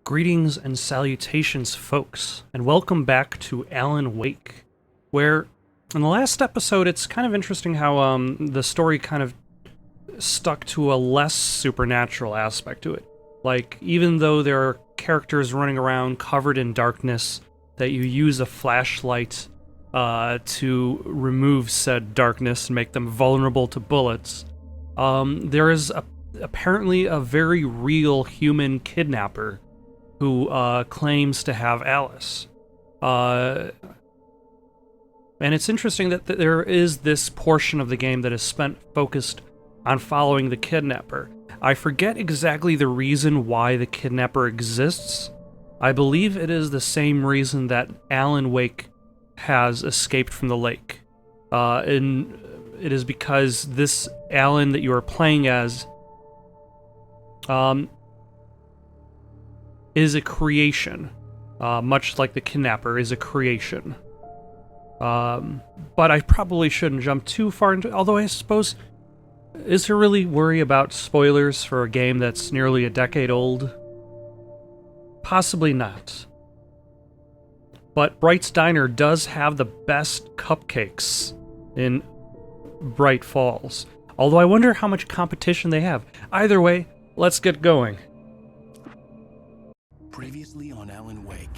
Greetings and salutations, folks, and welcome back to Alan Wake, where in the last episode it's kind of interesting how the story kind of stuck to a less supernatural aspect to it. Like, even though there are characters running around covered in darkness, that you use a flashlight to remove said darkness and make them vulnerable to bullets, there is apparently a very real human kidnapper who claims to have Alice. And it's interesting that there is this portion of the game that is spent focused on following the kidnapper. I forget exactly the reason why the kidnapper exists. I believe it is the same reason that Alan Wake has escaped from the lake. And it is because this Alan that you are playing as is a creation, much like the kidnapper is a creation. But I probably shouldn't jump too far into, although I suppose, is there really worry about spoilers for a game that's nearly a decade old? Possibly not. But Bright's Diner does have the best cupcakes in Bright Falls, although I wonder how much competition they have. Either way, let's get going. Previously on Alan Wake,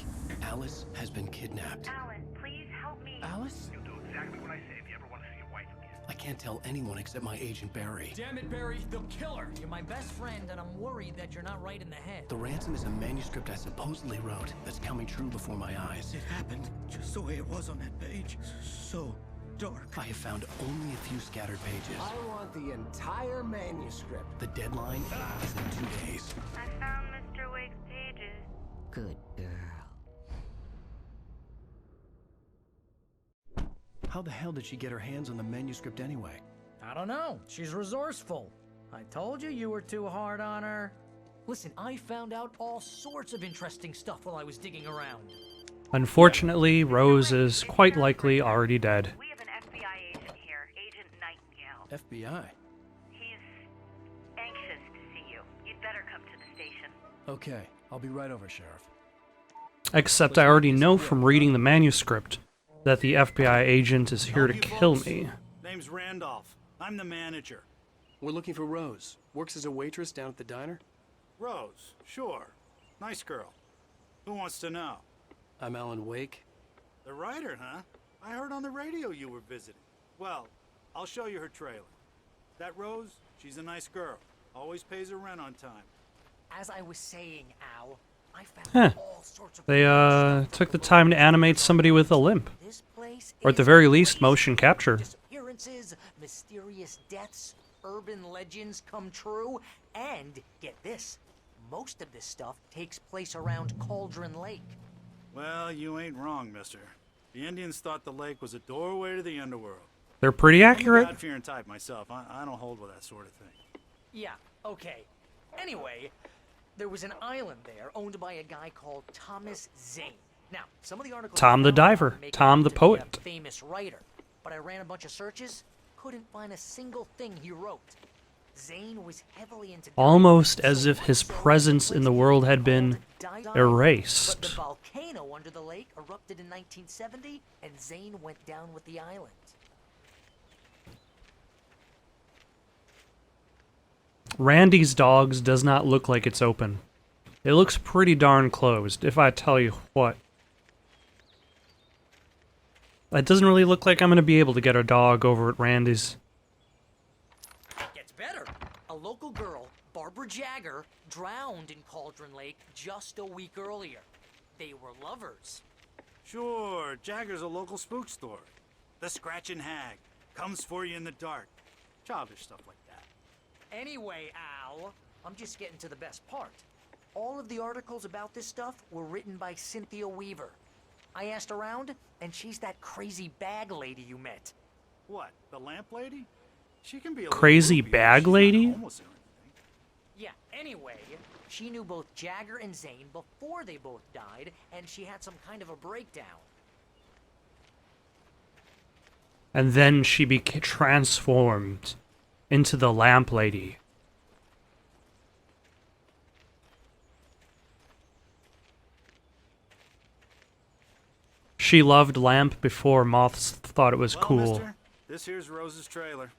Alice has been kidnapped. Alan, please help me. Alice? You'll do exactly what I say if you ever want to see your wife again. I can't tell anyone except my agent Barry. Damn it, Barry, they'll kill her. You're my best friend, and I'm worried that you're not right in the head. The ransom is a manuscript I supposedly wrote that's coming true before my eyes. It happened just the way it was on that page. So dark. I have found only a few scattered pages. I want the entire manuscript. The deadline is in 2 days. I found Mr. Wake's pages. Good girl. How the hell did she get her hands on the manuscript anyway? I don't know. She's resourceful. I told you you were too hard on her. Listen, I found out all sorts of interesting stuff while I was digging around. Unfortunately, Rose is quite likely already dead. We have an FBI agent here, Agent Nightingale. FBI. He's anxious to see you. You'd better come to the station. Okay, I'll be right over, Sheriff. Except I already know from reading the manuscript that the FBI agent is here to kill me. Name's Randolph. I'm the manager. We're looking for Rose. Works as a waitress down at the diner. Rose, sure. Nice girl. Who wants to know? I'm Alan Wake. The writer, huh? I heard on the radio you were visiting. Well, I'll show you her trailer. That Rose, she's a nice girl. Always pays her rent on time. As I was saying, Al, I found Huh. all sorts of They took the time to animate somebody with a limp. This place Or at the is very least, crazy. motion capture. Disappearances, mysterious deaths, urban legends come true, and get this, most of this stuff takes place around Cauldron Lake. Well, you ain't wrong, mister. The Indians thought the lake was a doorway to the underworld. They're pretty I'm a accurate. God-fearing type myself. I don't hold with that sort of thing. Yeah, okay. Anyway, there was an island there owned by a guy called Thomas Zane. Now, some of the articles Tom the I found diver, make Tom him the to be a poet. famous writer, but I ran a bunch of searches, couldn't find a single thing he wrote. Zane was heavily into Almost diving, as so if his one summer presence he in the went world to had been Dive. erased. But the volcano under the lake erupted in 1970, and Zane went down with the island. Randy's Dogs does not look like it's open. It looks pretty darn closed, if I tell you what. It doesn't really look like I'm going to be able to get a dog over at Randy's. Gets better. A local girl, Barbara Jagger, drowned in Cauldron Lake just a week earlier. They were lovers. Sure, Jagger's a local spook store. The Scratchin' Hag comes for you in the dark. Childish stuff like that. Anyway, Al, I'm just getting to the best part. All of the articles about this stuff were written by Cynthia Weaver. I asked around, and she's that crazy bag lady you met. What, the lamp lady? She can be a Crazy little groupie, bag but she's not lady? homeless or anything. Yeah, anyway, she knew both Jagger and Zane before they both died, and she had some kind of a breakdown. And then she became transformed into the lamp lady. she loved lamp before moths thought it was Well, cool. mister, this here's Rose's trailer.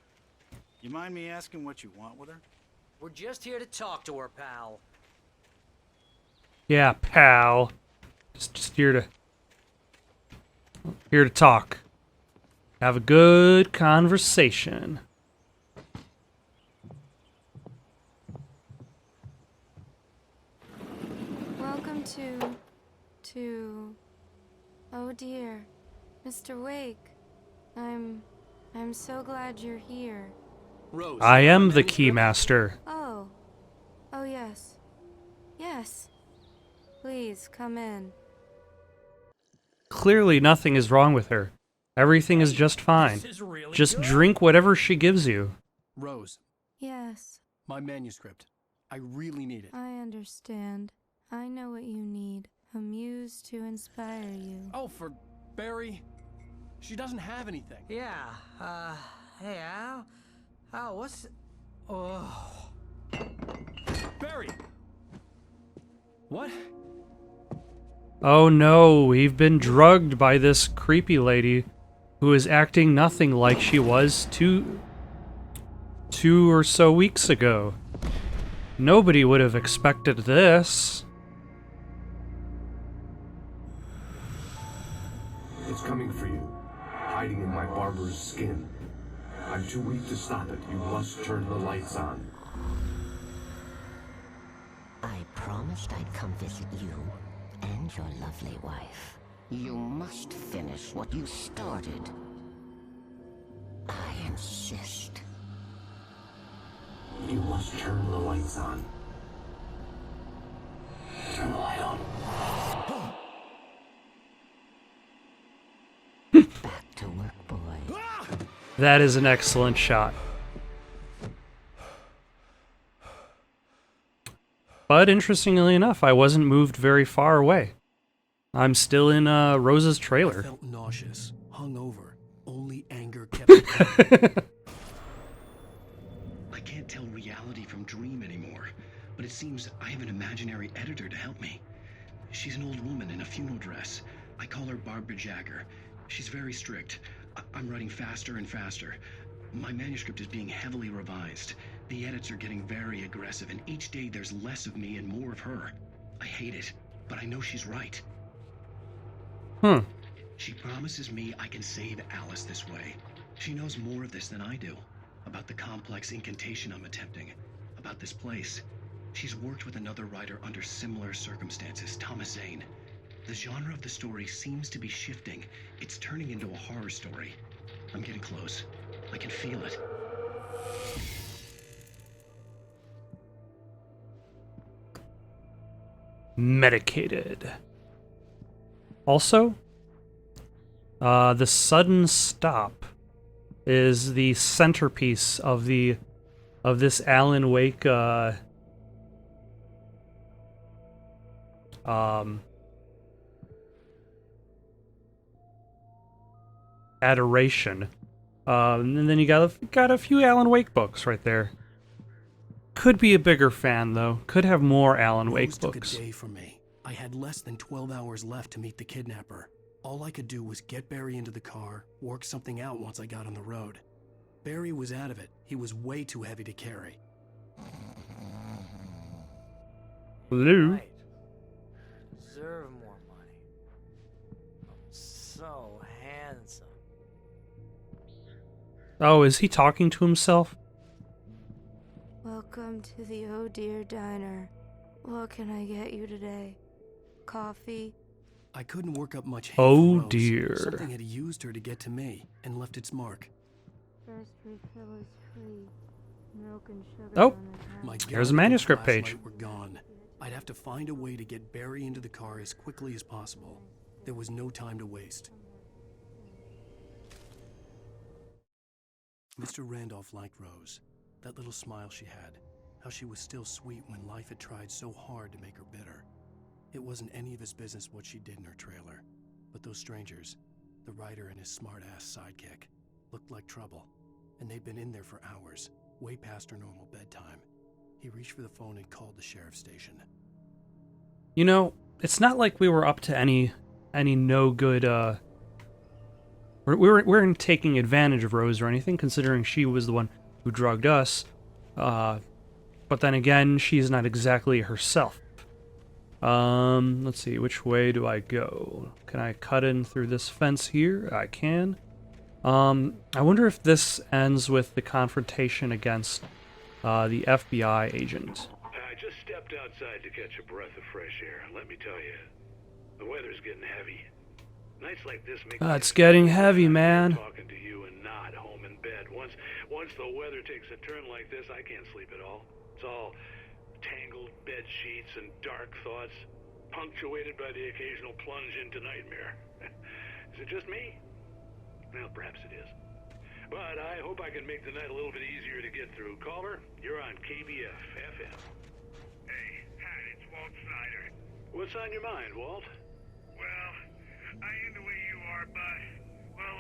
You mind me asking what you want with her? We're just here to talk to her, pal. Yeah, pal. Just here to talk. Have a good conversation. Welcome to... Oh dear, Mr. Wake. I'm so glad you're here. Rose. I am the Keymaster. Oh. Oh yes. Yes. Please, come in. Clearly nothing is wrong with her. Everything is just fine. This is really Just good. drink whatever she gives you. Rose, Yes, my manuscript. I really need it. I understand. I know what you need. A muse to inspire you. Oh, for Barry. She doesn't have anything. Yeah, hey, Al? Al, what's... Oh... Barry! What? Oh no, we've been drugged by this creepy lady who is acting nothing like she was two or so weeks ago. Nobody would have expected this. It's coming for you, hiding in my barber's skin. I'm too weak to stop it. You must turn the lights on. I promised I'd come visit you and your lovely wife. You must finish what you started. I insist. You must turn the lights on. Turn the light on. Back to work, boy. That is an excellent shot. But interestingly enough, I wasn't moved very far away. I'm still in Rose's I trailer. felt nauseous, hungover. Only anger kept me going. I can't tell reality from dream anymore, but it seems I have an imaginary editor to help me. She's an old woman in a funeral dress. I call her Barbara Jagger. She's very strict. I'm writing faster and faster. My manuscript is being heavily revised. The edits are getting very aggressive, and each day there's less of me and more of her. I hate it, but I know she's right. She promises me I can save Alice this way. She knows more of this than I do. About the complex incantation I'm attempting. About this place. She's worked with another writer under similar circumstances, Thomas Zane. The genre of the story seems to be shifting. It's turning into a horror story. I'm getting close. I can feel it. Medicated. Also, the sudden stop is the centerpiece of this Alan Wake adoration. And then you got a few Alan Wake books right there. Could be a bigger fan though. Could have more Alan Wake Rose took books. a day from me. I had less than 12 hours left to meet the kidnapper. All I could do was get Barry into the car, work something out once I got on the road. Barry was out of it. He was way too heavy to carry. Hello. Right. Deserve more money. I'm so handsome. Oh, is he talking to himself? Welcome to the Oh Dear Diner. What can I get you today? Coffee? I couldn't work up much hate Oh, for Rose. dear. Something had used her to get to me and left its mark. First refill is free. Milk and sugar Oh. on the My house. There's a gun and manuscript page. flashlight were gone. I'd have to find a way to get Barry into the car as quickly as possible. There was no time to waste. Mr. Randolph liked Rose. That little smile she had. How she was still sweet when life had tried so hard to make her bitter. It wasn't any of his business what she did in her trailer. But those strangers, the writer and his smart-ass sidekick, looked like trouble. And they'd been in there for hours, way past her normal bedtime. He reached for the phone and called the sheriff's station. You know, it's not like we were up to any any no good. We weren't taking advantage of Rose or anything, considering she was the one who drugged us. But then again, she's not exactly herself. Let's see, which way do I go? Can I cut in through this fence here? I can. I wonder if this ends with the confrontation against the FBI agent. I just stepped outside to catch a breath of fresh air. Let me tell you, the weather's getting heavy. Nights like this make It's getting heavy, man. Talking to you and not home in bed. Once the weather takes a turn like this, I can't sleep at all. It's all tangled bed sheets and dark thoughts, punctuated by the occasional plunge into nightmare. Is it just me? Well, perhaps it is. But I hope I can make the night a little bit easier to get through. Caller, you're on KBF FM. Hey, Pat, it's Walt Snyder. What's on your mind, Walt? Well, I am the way you are, but, well,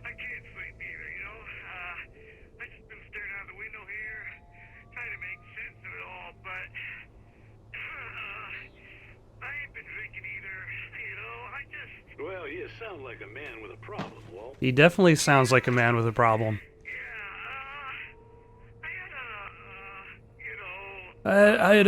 I can't sleep either, you know? I just been staring out the window here, trying to make sense of it all, but, I ain't been drinking either, you know? I just... Well, you sound like a man with a problem, Walt. He definitely sounds like a man with a problem. I had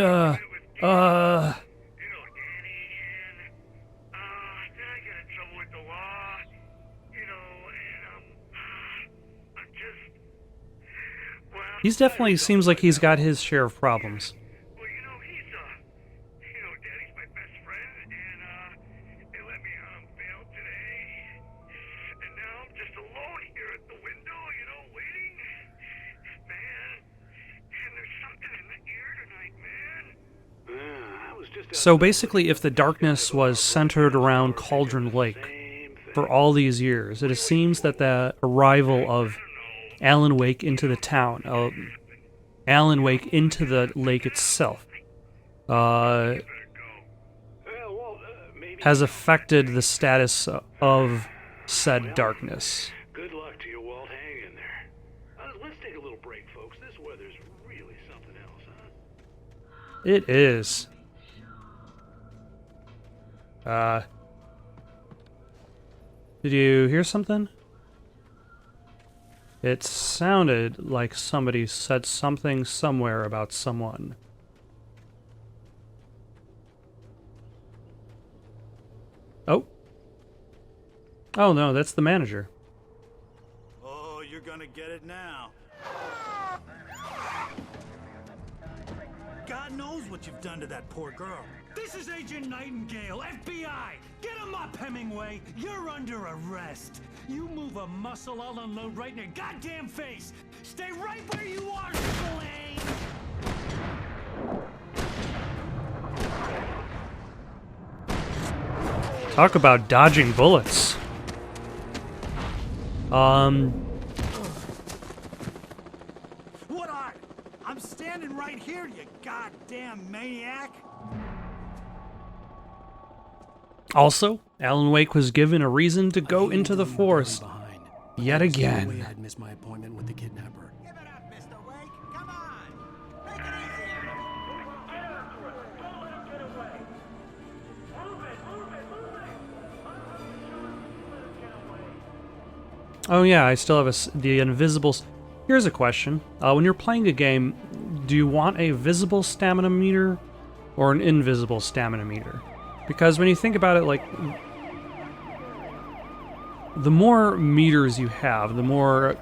He definitely seems like he's got his share of problems. Well, you know, Daddy's my best friend, and, they let me out on bail today, and now I'm just alone here at the window, you know, waiting. Man, and there's something in the air tonight, man. So basically, if the darkness was centered around Cauldron Lake for all these years, it seems that the arrival of Alan Wake into the town, Alan Wake into the lake itself, has affected the status of said darkness. Good luck to you, Walt. Hang in there. Let's take a little break, folks. This weather's really something else, huh? It is. Did you hear something? It sounded like somebody said something somewhere about someone. Oh. Oh no, that's the manager. Oh, you're gonna get it now. God knows what you've done to that poor girl. This is Agent Nightingale, FBI! Get him up, Hemingway! You're under arrest! You move a muscle, I'll unload right in your goddamn face! Stay right where you are, Slane! Talk about dodging bullets. What are? I'm standing right here, you goddamn maniac! Also, Alan Wake was given a reason to go into the forest yet again. I'd miss my appointment with the kidnapper. Give it up, Mr. Wake. Come on. Make it easy Oh yeah, I still have the invisible... Here's a question. When you're playing a game, do you want a visible stamina meter or an invisible stamina meter? Because when you think about it, like, the more meters you have, the more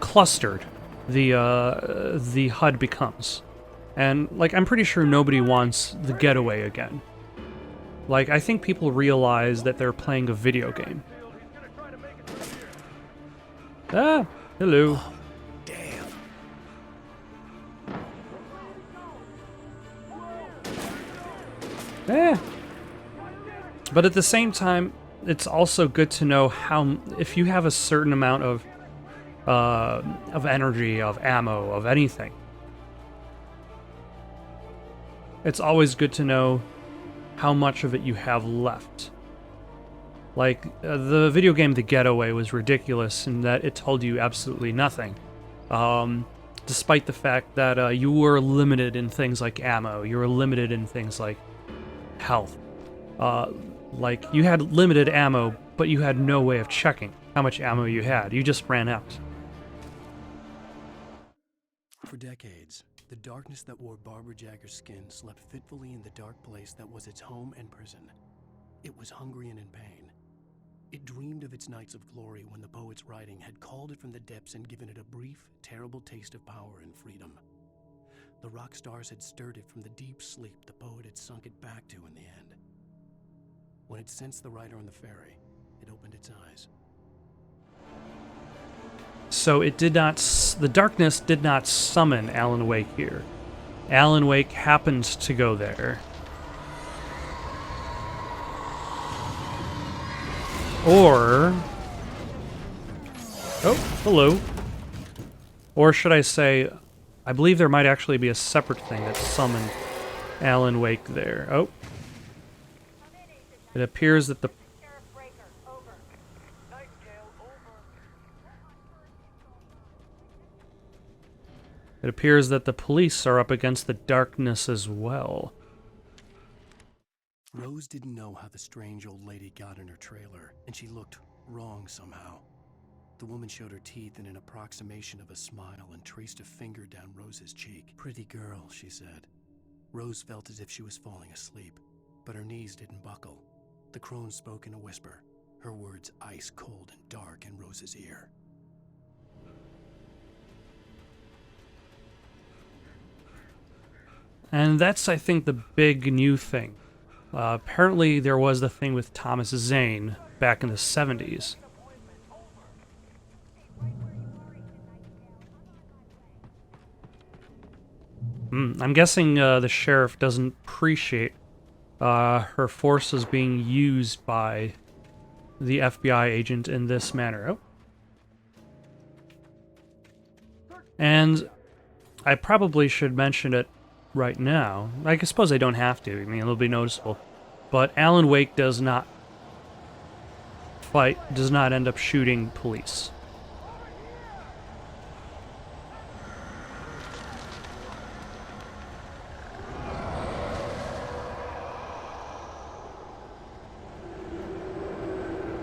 clustered the HUD becomes. And, like, I'm pretty sure nobody wants the getaway again. Like, I think people realize that they're playing a video game. Ah, hello. Oh, damn. But at the same time, it's also good to know how, if you have a certain amount of energy, of ammo, of anything, it's always good to know how much of it you have left. Like, the video game The Getaway was ridiculous in that it told you absolutely nothing. Despite the fact that you were limited in things like ammo, you were limited in things like health. Like, you had limited ammo, but you had no way of checking how much ammo you had. You just ran out. For decades, the darkness that wore Barbara Jagger's skin slept fitfully in the dark place that was its home and prison. It was hungry and in pain. It dreamed of its nights of glory when the poet's writing had called it from the depths and given it a brief, terrible taste of power and freedom. The rock stars had stirred it from the deep sleep the poet had sunk it back to in the end. When it sensed the writer on the ferry, it opened its eyes. So it did not, the darkness did not summon Alan Wake here. Alan Wake happened to go there. Or... oh, hello. Or should I say, I believe there might actually be a separate thing that summoned Alan Wake there. Oh. It appears that the... it appears that the police are up against the darkness as well. Rose didn't know how the strange old lady got in her trailer, and she looked wrong somehow. The woman showed her teeth in an approximation of a smile and traced a finger down Rose's cheek. "Pretty girl," she said. Rose felt as if she was falling asleep, but her knees didn't buckle. The crone spoke in a whisper, her words ice cold and dark in Rose's ear. And that's, I think, the big new thing. Apparently there was the thing with Thomas Zane back in the 70s. I'm guessing the sheriff doesn't appreciate her forces being used by the FBI agent in this manner. Oh. And I probably should mention it right now. I suppose I don't have to. I mean, it'll be noticeable. But Alan Wake does not end up shooting police.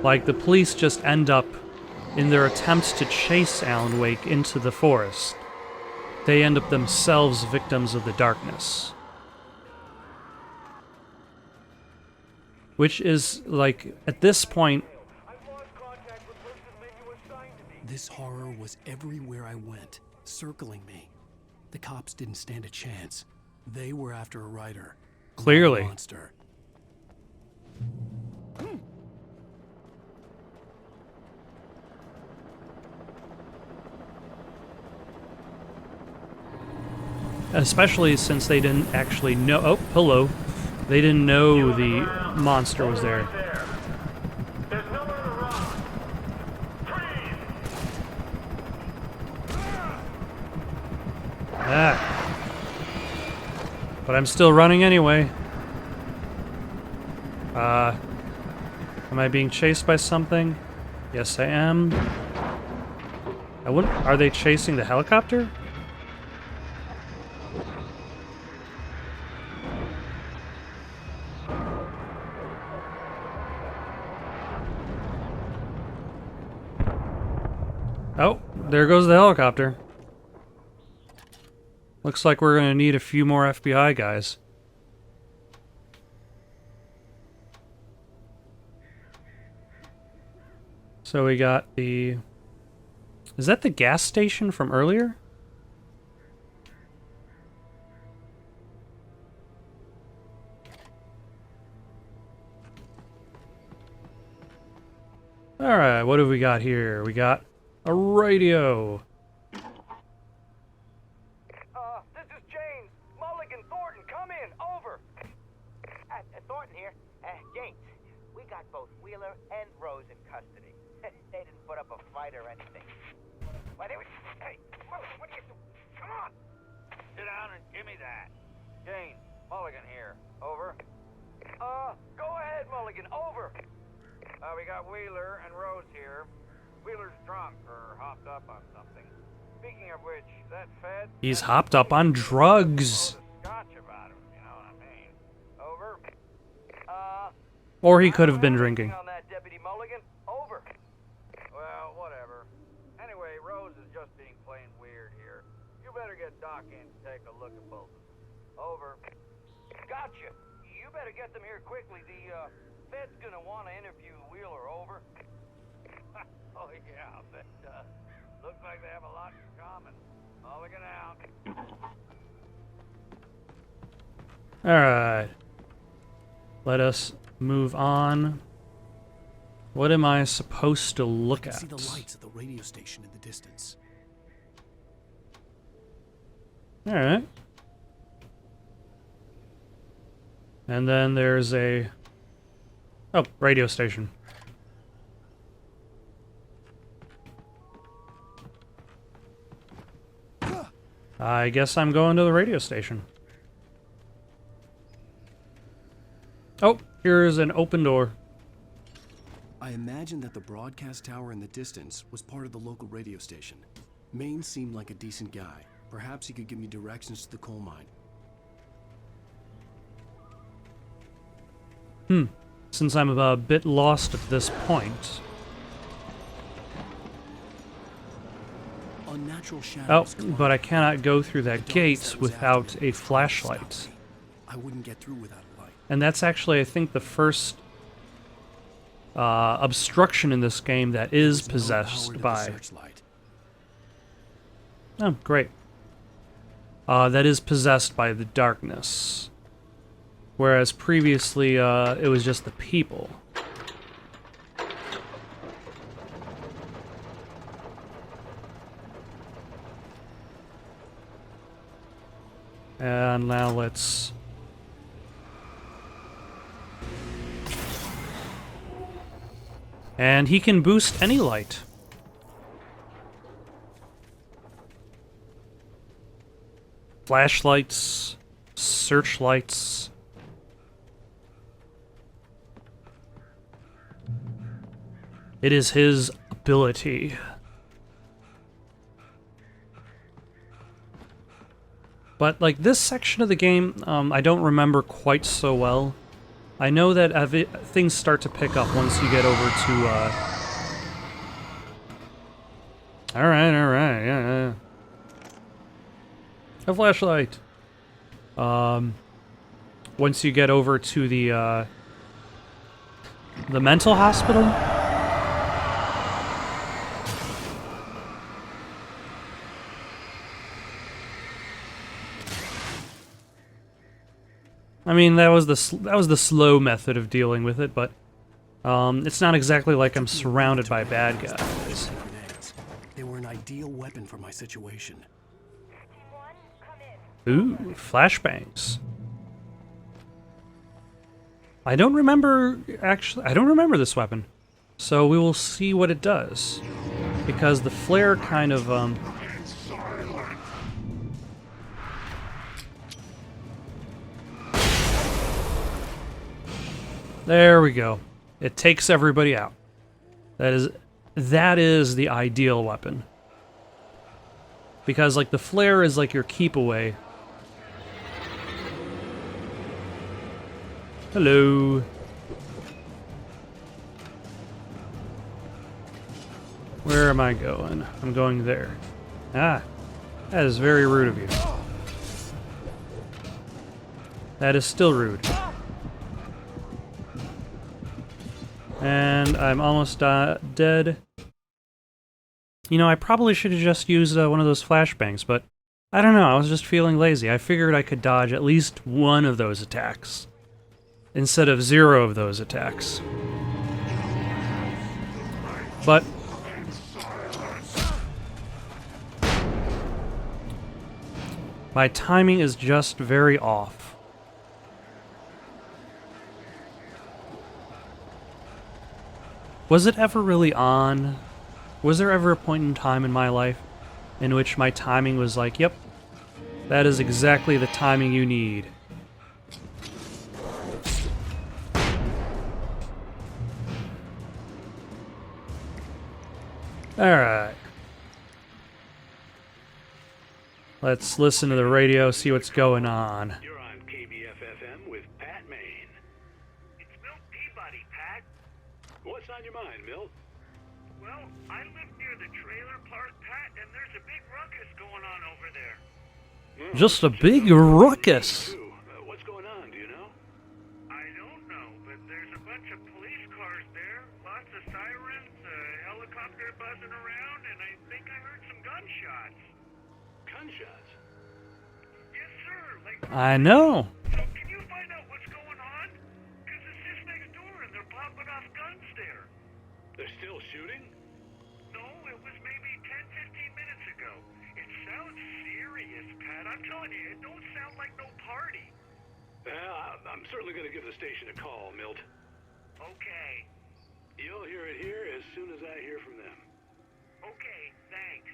Like, the police just end up, in their attempts to chase Alan Wake into the forest, they end up themselves victims of the darkness. Which is, like, at this point... This horror was everywhere I went, circling me. The cops didn't stand a chance. They were after a writer. Clearly. A monster. Especially since they didn't actually know... oh, hello. They didn't know the monster was there. Ah. But I'm still running anyway. Am I being chased by something? Yes, I am. I wouldn't... are they chasing the helicopter? Oh, there goes the helicopter. Looks like we're gonna need a few more FBI guys. So we got the... is that the gas station from earlier? Alright, what have we got here? We got a radio. This is James. Mulligan, Thornton, come in. Over. Thornton here. James, we got both Wheeler and Rose in custody. They didn't put up a fight or anything. Why, they were... hey, what are you doing? Come on. Sit down and give me that. James, Mulligan here. Over. Go ahead, Mulligan. Over. We got Wheeler and Rose here. Wheeler's drunk or hopped up on something. Speaking of which, that Fed... he's hopped up on drugs. Scotch about him, you know what I mean. Over. Or he could have been drinking. On that, Deputy Mulligan. Over. Well, whatever. Anyway, Rose is just being plain weird here. You better get Doc in to take a look at both of them. Over. Gotcha. You better get them here quickly. The Fed's gonna want to interview Wheeler. Over. Oh yeah, but looks like they have a lot in common. Mulligan out. Alright. Let us move on. What am I supposed to look I at? can see the lights at the radio station in the distance. Alright. And then there's a... Oh, radio station. I guess I'm going to the radio station. Oh, here's an open door. I imagine that the broadcast tower in the distance was part of the local radio station. Maine seemed like a decent guy. Perhaps he could give me directions to the coal mine. Since I'm a bit lost at this point. Unnatural Oh, shadows. but I cannot go through that gate without a flashlight. I wouldn't get through without a light. And that's actually, I think, the first obstruction in this game that is possessed by... Oh, great. That is possessed by the darkness. Whereas previously, it was just the people. And now let's... And he can boost any light. Flashlights, searchlights. It is his ability. But, like, this section of the game, I don't remember quite so well. I know that things start to pick up once you get over to, Alright, yeah. A flashlight! Once you get over to the mental hospital? I mean, that was the slow method of dealing with it, but it's not exactly like I'm surrounded by bad guys. They were an ideal weapon for my situation. Ooh, flashbangs. I don't remember this weapon, so we will see what it does, because the flare kind of There we go. It takes everybody out. That is the ideal weapon. Because, like, the flare is like your keep away. Hello. Where am I going? I'm going there. Ah. That is very rude of you. That is still rude. And I'm almost dead. You know, I probably should have just used one of those flashbangs, but I don't know, I was just feeling lazy. I figured I could dodge at least one of those attacks, instead of 0 of those attacks. But my timing is just very off. Was it ever really on? Was there ever a point in time in my life in which my timing was like, yep, that is exactly the timing you need? Alright. Let's listen to the radio, see what's going on. You're on KBFFM with Pat Maine. It's Milt Peabody. buddy, Pat. What's on your mind, Milt? Well, I live near the trailer park, Pat, and there's a big ruckus going on over there. Just a big ruckus. What's going on, do you know? I don't know, but there's a bunch of police cars there, lots of sirens, a helicopter buzzing around, and I think I heard some gunshots. Gunshots? Yes, sir. Like, I know. so can you find out what's going on? Because it's just next door, and they're popping off guns there. They're still shooting? No, it was maybe 10, 15 minutes ago. It sounds serious, Pat. I'm telling you, it don't sound like no party. Well, I'm certainly going to give the station a call, Milt. Okay. You'll hear it here as soon as I hear from them. Okay, thanks.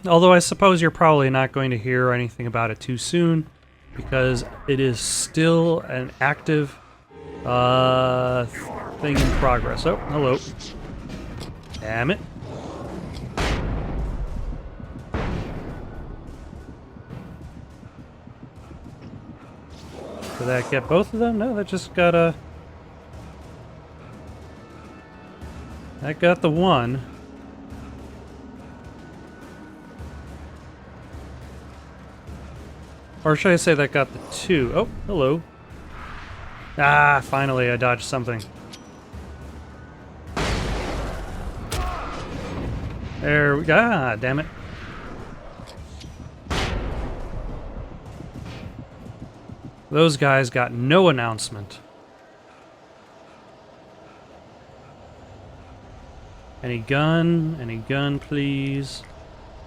Although I suppose you're probably not going to hear anything about it too soon, because it is still an active thing in progress. Oh, hello. Damn it. Did that get both of them? No, that just got a... That got the one. Or should I say that got the two? Oh, hello. Ah, finally I dodged something. There we go. Ah, damn it. Those guys got no announcement. Any gun, please.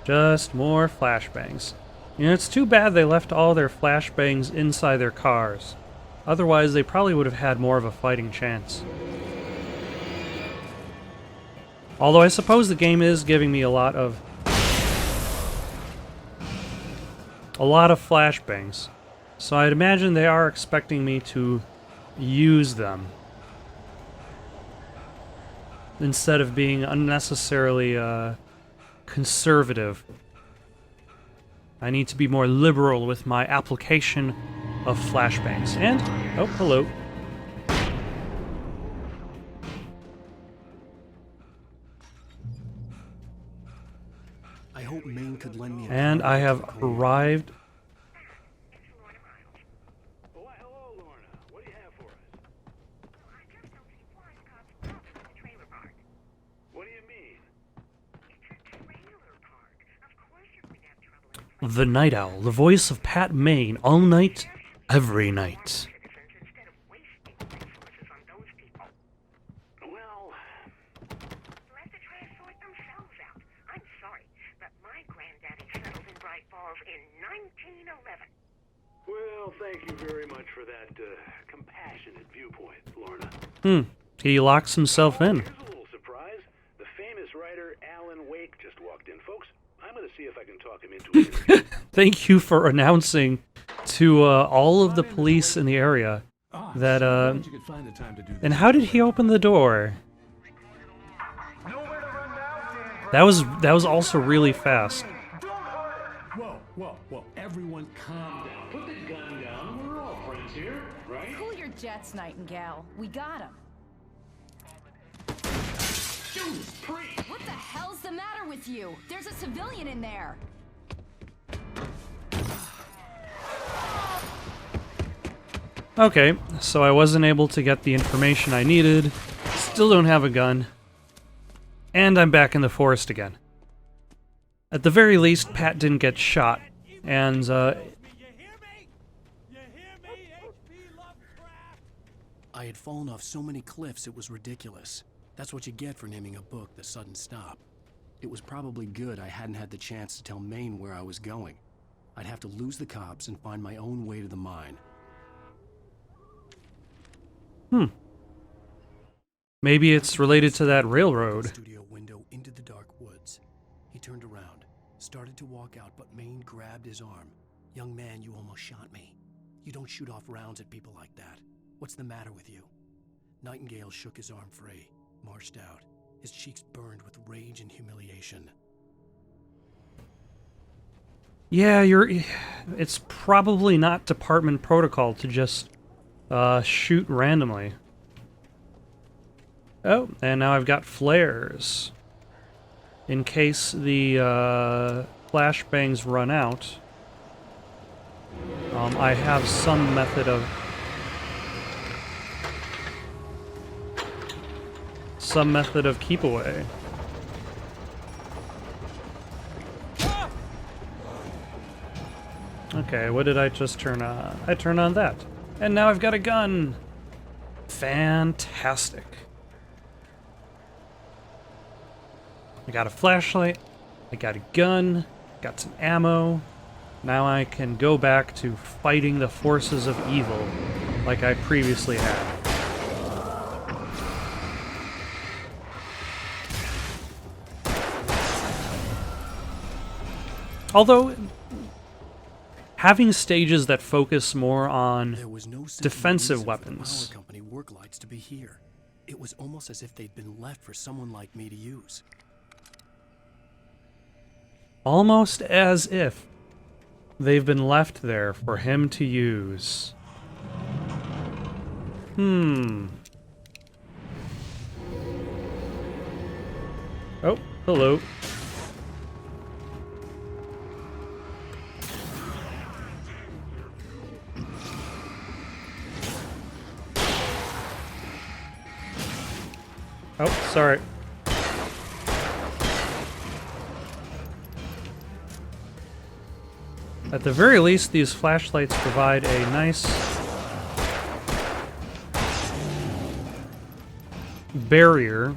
Just more flashbangs. You know, it's too bad they left all their flashbangs inside their cars. Otherwise, they probably would have had more of a fighting chance. Although I suppose the game is giving me a lot of flashbangs. So I'd imagine they are expecting me to use them instead of being unnecessarily conservative. I need to be more liberal with my application of flashbangs. And, oh, hello. I hope Maine could lend me a And I have arrived. Hello, Lorna. What do you have for us? I just don't see why cops stopped at the trailer park. What do you mean? It's a trailer park. Of course you're going to have trouble. The Night Owl, the voice of Pat Maine, all night, every night. Instead of wasting resources on those people. Well, Let the trash sort themselves out. I'm sorry, but my granddaddy settled in Bright Falls in 1911. well, thank you very much for that compassionate viewpoint, Lorna. He locks himself in. Here's a little surprise. The famous writer Alan Wake just walked in, folks. I'm going to see if I can talk him into it. Thank you for announcing to all of the police in the area that, and how did he open the door? That was also really fast. Whoa. Everyone calm down. Put the gun down. We're all friends here, right? Cool your jets, Nightingale. We got him. What the hell's the matter with you? There's a civilian in there. Okay, so I wasn't able to get the information I needed. Still don't have a gun. And I'm back in the forest again. At the very least, Pat didn't get shot. And, I had fallen off so many cliffs it was ridiculous. That's what you get for naming a book The Sudden Stop. It was probably good I hadn't had the chance to tell Maine where I was going. I'd have to lose the cops and find my own way to the mine. Maybe it's related to that railroad. Studio window into the dark woods. He turned around, started to walk out, but Maine grabbed his arm. "Young man, you almost shot me. You don't shoot off rounds at people like that. What's the matter with you?" Nightingale shook his arm free, marched out. His cheeks burned with rage and humiliation. Yeah, it's probably not department protocol to just shoot randomly. Oh, and now I've got flares. In case the flashbangs run out, I have some method of keep away. Okay, what did I just turn on? I turned on that. And now I've got a gun! Fantastic. I got a flashlight, I got a gun, got some ammo. Now I can go back to fighting the forces of evil like I previously had. Although, having stages that focus more on defensive weapons. Power company work lights to be here. It was almost as if they'd been left for someone like me to use. Almost as if they've been left there for him to use. Oh, hello. Oh, sorry. At the very least, these flashlights provide a nice barrier.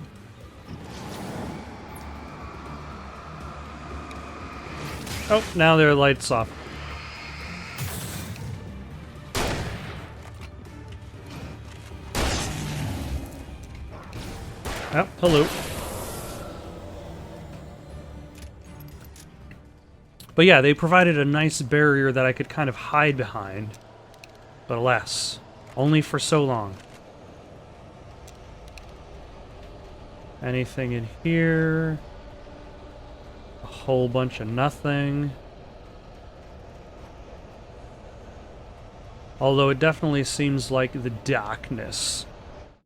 Oh, now their light's off. Oh, hello. But yeah, they provided a nice barrier that I could kind of hide behind. But alas, only for so long. Anything in here? A whole bunch of nothing. Although it definitely seems like the darkness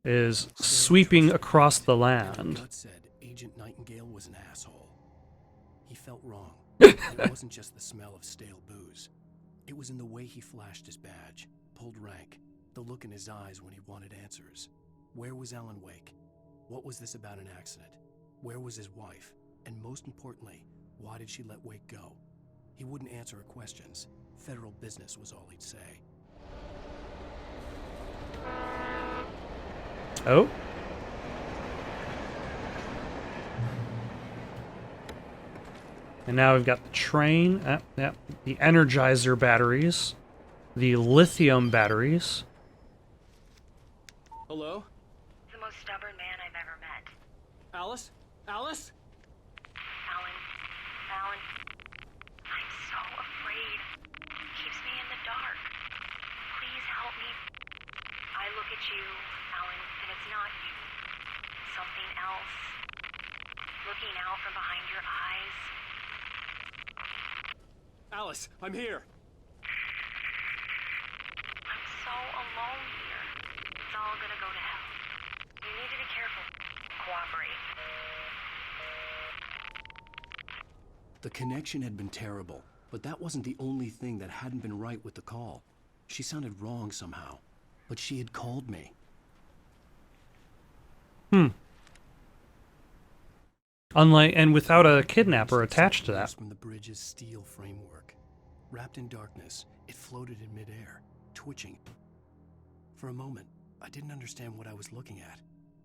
is sweeping across the land. Gut said Agent Nightingale was an asshole. He felt wrong. It wasn't just the smell of stale booze. It was in the way he flashed his badge, pulled rank, the look in his eyes when he wanted answers. Where was Alan Wake? What was this about an accident? Where was his wife? And most importantly, why did she let Wake go? He wouldn't answer her questions. Federal business was all he'd say. Oh? And now we've got the train, the Energizer batteries, the lithium batteries. Hello? The most stubborn man I've ever met. Alice? Alice? Alan, I'm so afraid. It keeps me in the dark. Please help me. I look at you, Alan, and it's not you. Something else. Looking out from behind your eyes. Alice, I'm here. I'm so alone here. It's all gonna go to hell. You need to be careful. Cooperate. The connection had been terrible, but that wasn't the only thing that hadn't been right with the call. She sounded wrong somehow, but she had called me. Unlike, and without a kidnapper attached to that. From the bridge's steel framework. Wrapped in darkness, it floated in midair, twitching. For a moment, I didn't understand what I was looking at.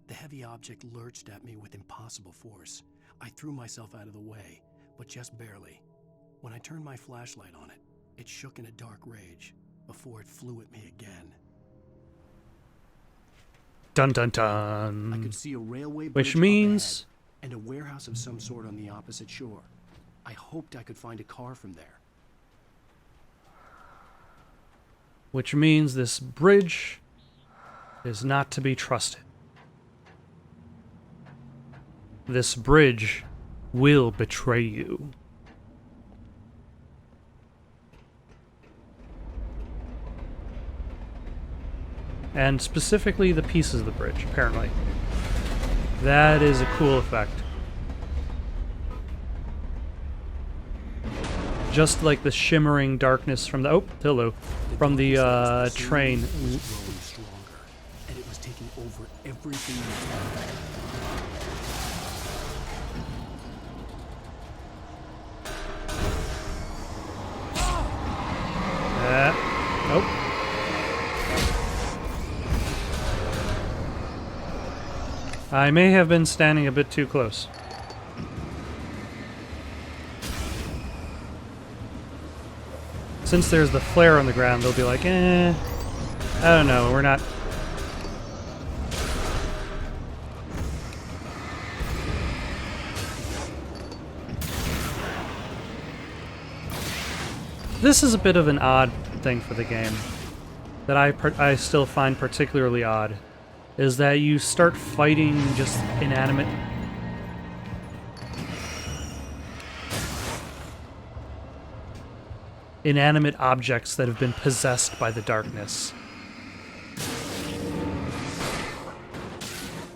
The heavy object lurched at me with impossible force. I threw myself out of the way, but just barely. When I turned my flashlight on it, it shook in a dark rage before it flew at me again. Dun dun dun. I could see a railway bridge Which means... and a warehouse of some sort on the opposite shore. I hoped I could find a car from there. Which means this bridge is not to be trusted. This bridge will betray you. And specifically the pieces of the bridge, apparently. That is a cool effect. Just like the shimmering darkness from the from the train. Growing stronger, and it was taking over everything in its path. Nope. I may have been standing a bit too close. Since there's the flare on the ground, they'll be like, I don't know, we're not... This is a bit of an odd thing for the game that I still find particularly odd, is that you start fighting just inanimate objects that have been possessed by the darkness.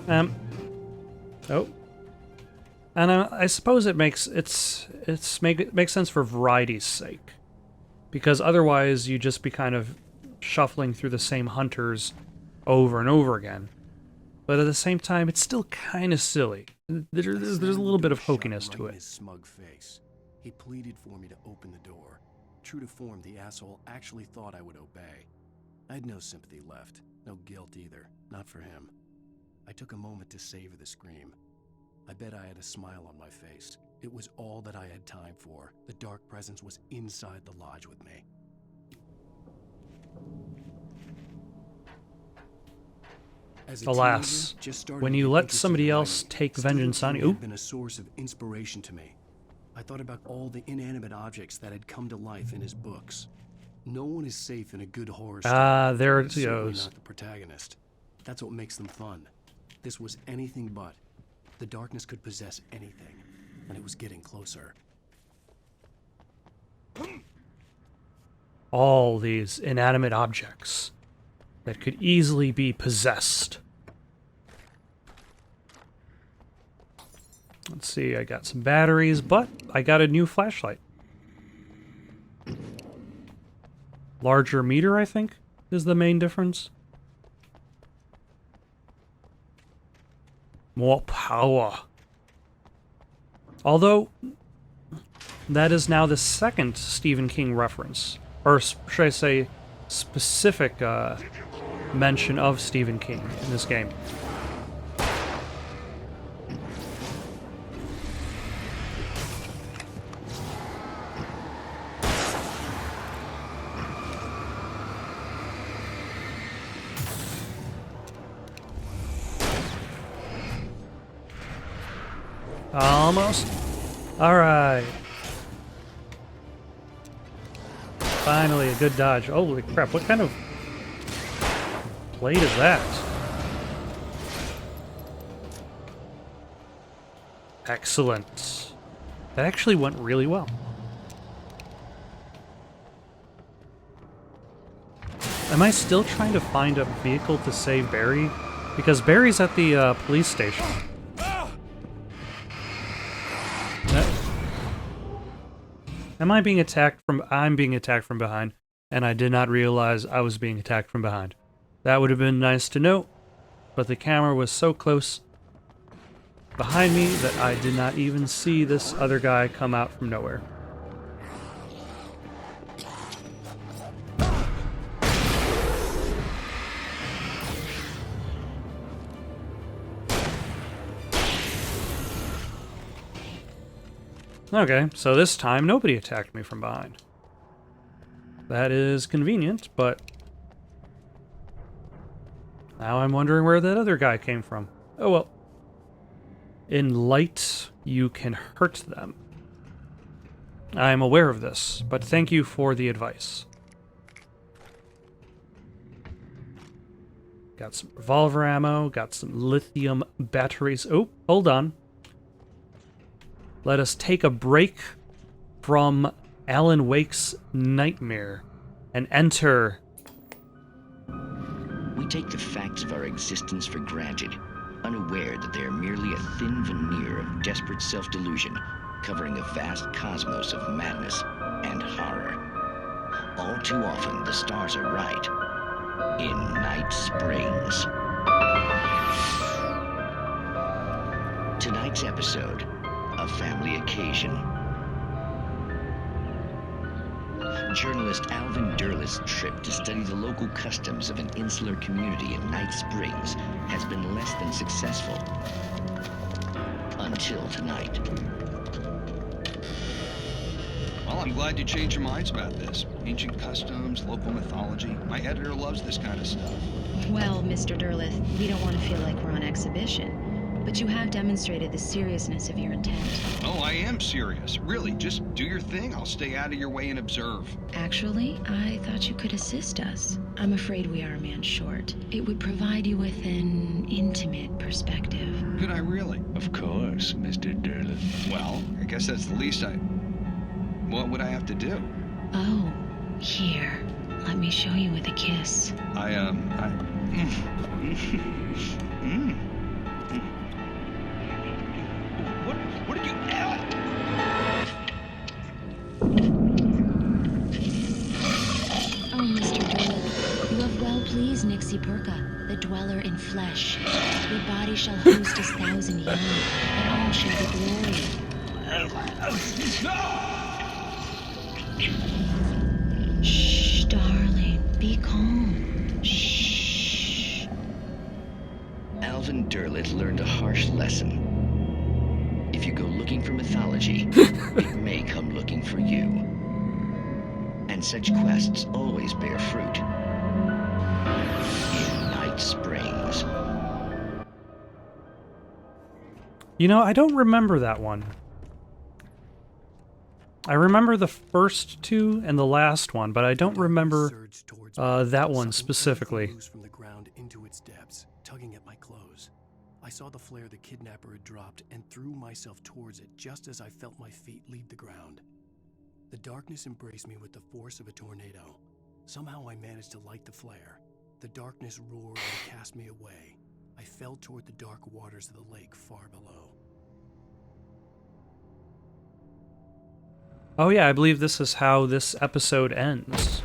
Oh. And I suppose it makes makes sense for variety's sake. Because otherwise you'd just be kind of shuffling through the same hunters over and over again. But at the same time, it's still kind of silly. There's a little bit of hokiness to it. His smug face. He pleaded for me to open the door. True to form, the asshole actually thought I would obey. I had no sympathy left, no guilt either, not for him. I took a moment to savor the scream. I bet I had a smile on my face. It was all that I had time for. The dark presence was inside the lodge with me. Alas, when you let somebody else take vengeance on you... had been a source of inspiration to me. I thought about all the inanimate objects that had come to life in his books. No one is safe in a good horror story. There it Certainly goes. not the protagonist. That's what makes them fun. This was anything but. The darkness could possess anything, and it was getting closer. All these inanimate objects that could easily be possessed. Let's see, I got some batteries, but I got a new flashlight. Larger meter, I think, is the main difference. More power. Although, that is now the second Stephen King reference. Or should I say, specific mention of Stephen King in this game. Almost. Alright. Finally, a good dodge. Holy crap, what kind of blade is that? Excellent. That actually went really well. Am I still trying to find a vehicle to save Barry? Because Barry's at the police station. Am I being attacked from... I'm being attacked from behind, and I did not realize I was being attacked from behind. That would have been nice to know, but the camera was so close behind me that I did not even see this other guy come out from nowhere. Okay, so this time nobody attacked me from behind. That is convenient, but now I'm wondering where that other guy came from. Oh well. In light, you can hurt them. I am aware of this, but thank you for the advice. Got some revolver ammo, got some lithium batteries. Oh, hold on. Let us take a break from Alan Wake's nightmare and enter We take the facts of our existence for granted, unaware that they are merely a thin veneer of desperate self-delusion covering a vast cosmos of madness and horror. All too often, the stars are right. In Night Springs. Tonight's episode, A Family Occasion. Journalist Alvin Derleth's trip to study the local customs of an insular community in Night Springs has been less than successful. Until tonight. Well, I'm glad you changed your minds about this. Ancient customs, local mythology. My editor loves this kind of stuff. Well, Mr. Derleth, we don't want to feel like we're on exhibition. But you have demonstrated the seriousness of your intent. Oh, I am serious. Really, just do your thing. I'll stay out of your way and observe. Actually, I thought you could assist us. I'm afraid we are a man short. It would provide you with an intimate perspective. Could I really? Of course, Mr. Derleth. Well, I guess that's the least What would I have to do? Oh, here. Let me show you with a kiss. What did you... Oh, Mr. Derleth, you have well pleased Nixie Perka, the dweller in flesh. Your body shall host 1,000 young, and all shall be glory. Shh, darling, be calm. Shh. Alvin Derleth learned a harsh lesson. If you go looking for mythology, it may come looking for you. And such quests always bear fruit. In Night Springs. You know, I don't remember that one. I remember the first two and the last one, but I don't remember that one specifically. From the ground into its depths, tugging at my clothes. I saw the flare the kidnapper had dropped and threw myself towards it just as I felt my feet leave the ground. The darkness embraced me with the force of a tornado. Somehow I managed to light the flare. The darkness roared and cast me away. I fell toward the dark waters of the lake far below. Oh yeah, I believe this is how this episode ends,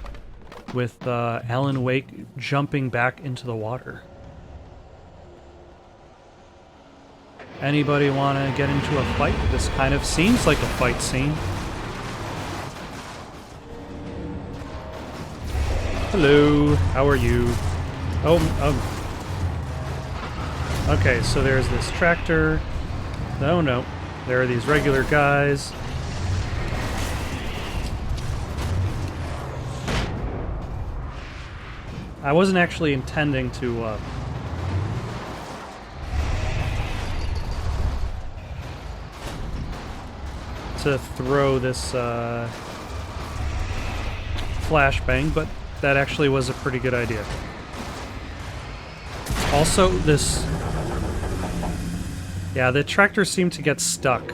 with Alan Wake jumping back into the water. Anybody want to get into a fight? This kind of seems like a fight scene. Hello, how are you? Oh. Okay, so there's this tractor. No, there are these regular guys. I wasn't actually intending to throw this flashbang, but that actually was a pretty good idea. Also, yeah, the tractor seemed to get stuck.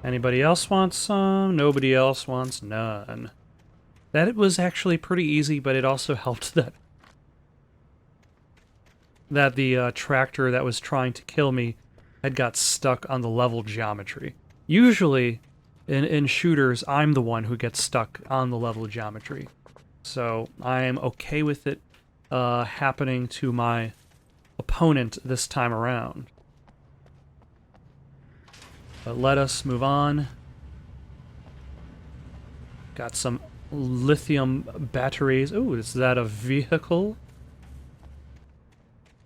Anybody else want some? Nobody else wants none. That was actually pretty easy, but it also helped that the tractor that was trying to kill me had got stuck on the level geometry. Usually, in shooters, I'm the one who gets stuck on the level geometry. So, I'm okay with it happening to my opponent this time around. But let us move on. Got some lithium batteries. Oh, is that a vehicle?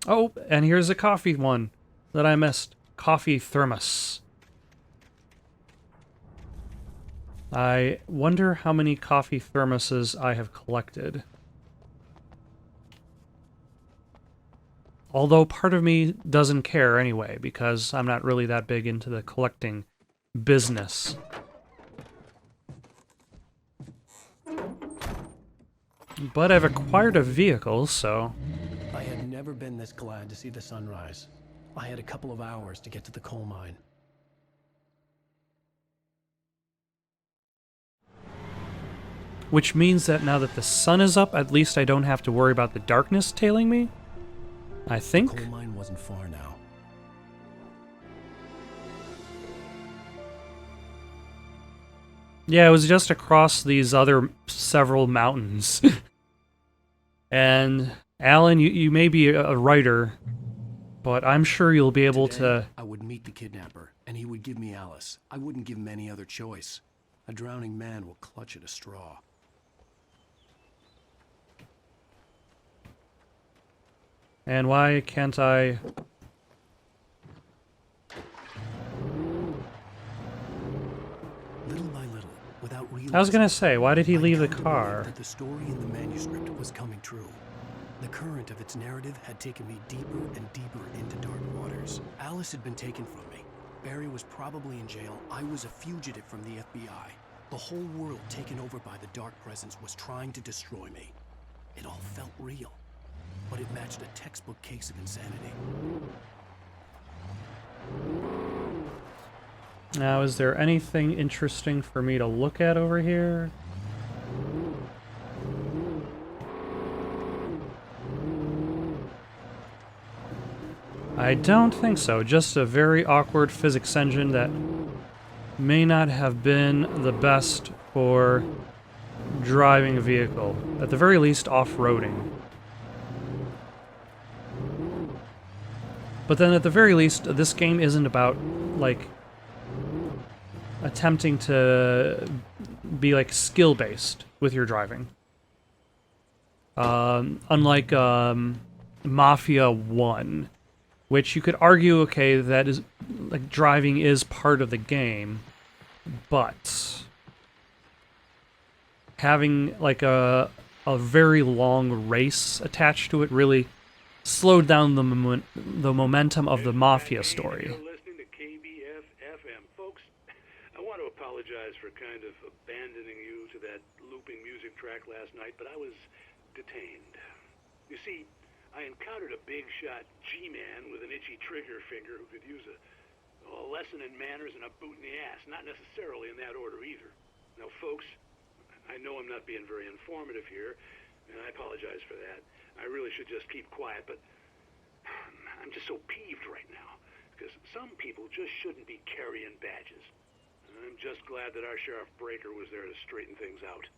Oh, and here's a coffee one that I missed. Coffee thermos. I wonder how many coffee thermoses I have collected. Although part of me doesn't care anyway, because I'm not really that big into the collecting business. But I've acquired a vehicle, so... I had never been this glad to see the sunrise. I had a couple of hours to get to the coal mine. which means that now that the sun is up, at least I don't have to worry about the darkness tailing me. I think. The coal mine wasn't far now. Yeah, it was just across these other several mountains. And Alan, you may be a writer, but I'm sure you'll be able Today, to... I would meet the kidnapper, and he would give me Alice. I wouldn't give him any other choice. A drowning man will clutch at a straw. And why can't I... Little by little, without realizing, I was gonna say, why did he leave the I car? that the story in the manuscript was coming true. The current of its narrative had taken me deeper and deeper into dark waters. Alice had been taken from me. Barry was probably in jail. I was a fugitive from the FBI. The whole world taken over by the dark presence was trying to destroy me. It all felt real, but it matched a textbook case of insanity. Now, is there anything interesting for me to look at over here? I don't think so. Just a very awkward physics engine that may not have been the best for driving a vehicle. At the very least, off-roading. But then at the very least, this game isn't about, like, attempting to be, like, skill-based with your driving. Unlike Mafia 1, which you could argue, okay, that is, like, driving is part of the game, but having, like, a very long race attached to it really slowed down the momentum of the Mafia story. You're listening to KBF-FM. Folks, I want to apologize for kind of abandoning you to that looping music track last night, but I was detained. You see, I encountered a big shot G-man with an itchy trigger finger who could use a lesson in manners and a boot in the ass. Not necessarily in that order either. Now, folks, I know I'm not being very informative here, and I apologize for that. I really should just keep quiet, but I'm just so peeved right now, because some people just shouldn't be carrying badges. And I'm just glad that our Sheriff Breaker was there to straighten things out.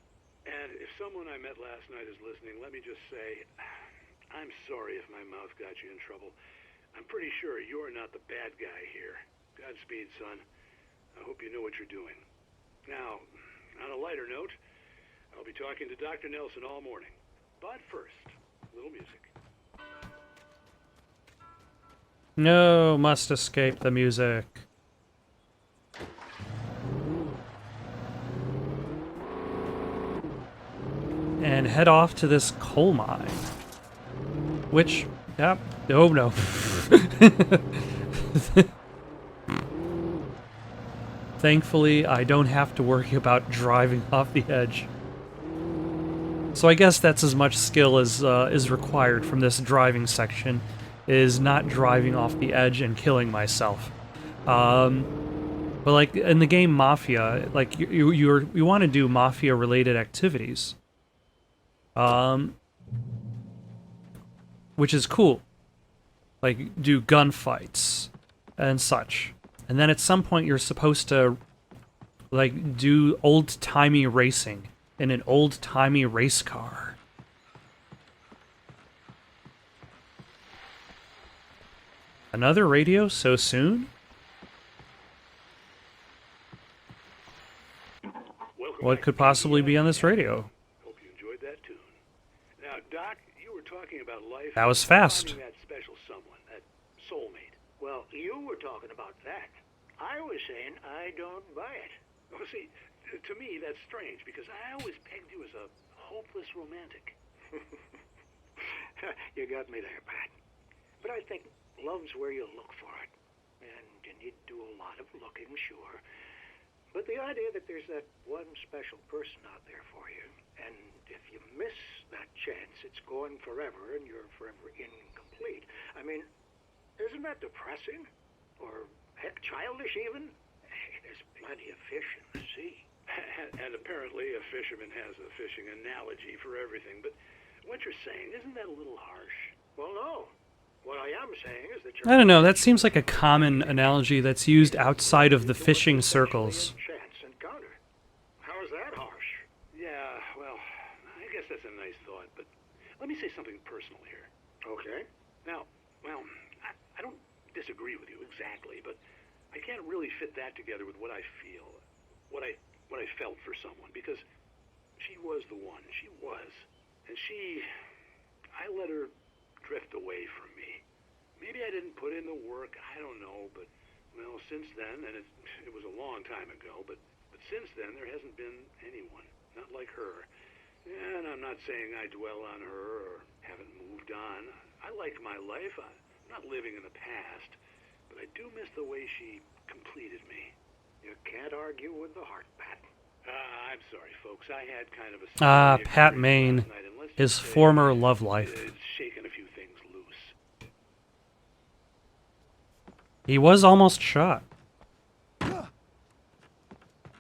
And if someone I met last night is listening, let me just say, I'm sorry if my mouth got you in trouble. I'm pretty sure you're not the bad guy here. Godspeed, son. I hope you know what you're doing. Now, on a lighter note, I'll be talking to Dr. Nelson all morning. But first, a little music. No, must escape the music. And head off to this coal mine. Which, yep, oh no. Thankfully, I don't have to worry about driving off the edge. So I guess that's as much skill as is required from this driving section, is not driving off the edge and killing myself. But like in the game Mafia, like you want to do Mafia-related activities, which is cool. Like do gunfights and such, and then at some point you're supposed to like do old-timey racing in an old-timey race car. Another radio so soon? What could possibly be on this radio? Hope you enjoyed that tune. Now, Doc, you were talking about life. That was fast. Finding that special someone, that soulmate. Well, you were talking about that. I was saying I don't buy it. Well, see, to me, that's strange, because I always pegged you as a hopeless romantic. You got me there, Pat. But I think love's where you look for it. And you need to do a lot of looking, sure. But the idea that there's that one special person out there for you, and if you miss that chance, it's gone forever, and you're forever incomplete. I mean, isn't that depressing? Or, heck, childish even? Hey, there's plenty of fish in the sea. And apparently a fisherman has a fishing analogy for everything, but what you're saying, isn't that a little harsh? Well, no. What I am saying is that you're... I don't know, that seems like a common analogy that's used outside of the fishing circles. Chance encounter. How is that harsh? Yeah, well, I guess that's a nice thought, but let me say something personal here. Okay. Now, well, I don't disagree with you exactly, but I can't really fit that together with what I feel, what I felt for someone, because she was the one. She was. And I let her drift away from me. Maybe I didn't put in the work, I don't know, but, well, since then, and it was a long time ago, but since then there hasn't been anyone, not like her. And I'm not saying I dwell on her or haven't moved on. I like my life. I'm not living in the past, but I do miss the way she completed me. You can't argue with the heart, Pat. I'm sorry, folks. I had kind of a... Pat Maine, his former love life. It's shaken a few things loose. He was almost shot. By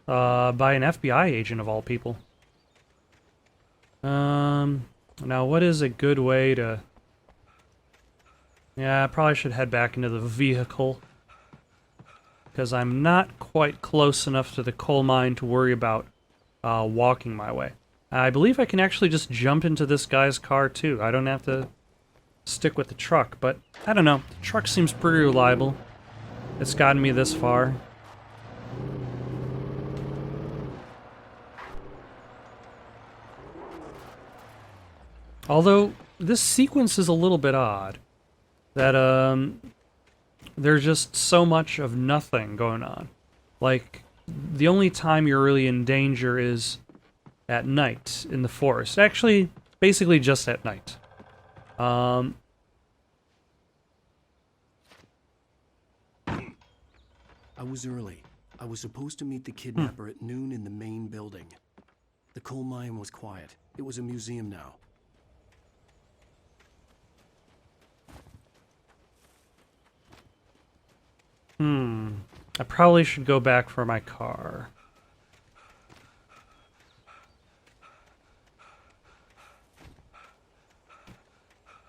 an FBI agent, of all people. Now what is a good way to... Yeah, I probably should head back into the vehicle, because I'm not quite close enough to the coal mine to worry about walking my way. I believe I can actually just jump into this guy's car, too. I don't have to stick with the truck, but I don't know. The truck seems pretty reliable. It's gotten me this far. Although, this sequence is a little bit odd. That, there's just so much of nothing going on. Like, the only time you're really in danger is at night in the forest. Actually, basically just at night. I was early. I was supposed to meet the kidnapper at noon in the main building. The coal mine was quiet. It was a museum now. I probably should go back for my car.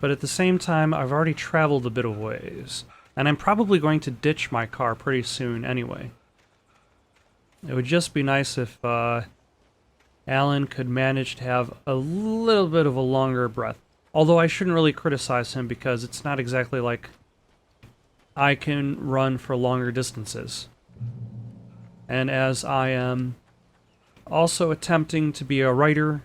But at the same time, I've already traveled a bit of ways. And I'm probably going to ditch my car pretty soon anyway. It would just be nice if Alan could manage to have a little bit of a longer breath. Although I shouldn't really criticize him because it's not exactly like I can run for longer distances. And as I am also attempting to be a writer,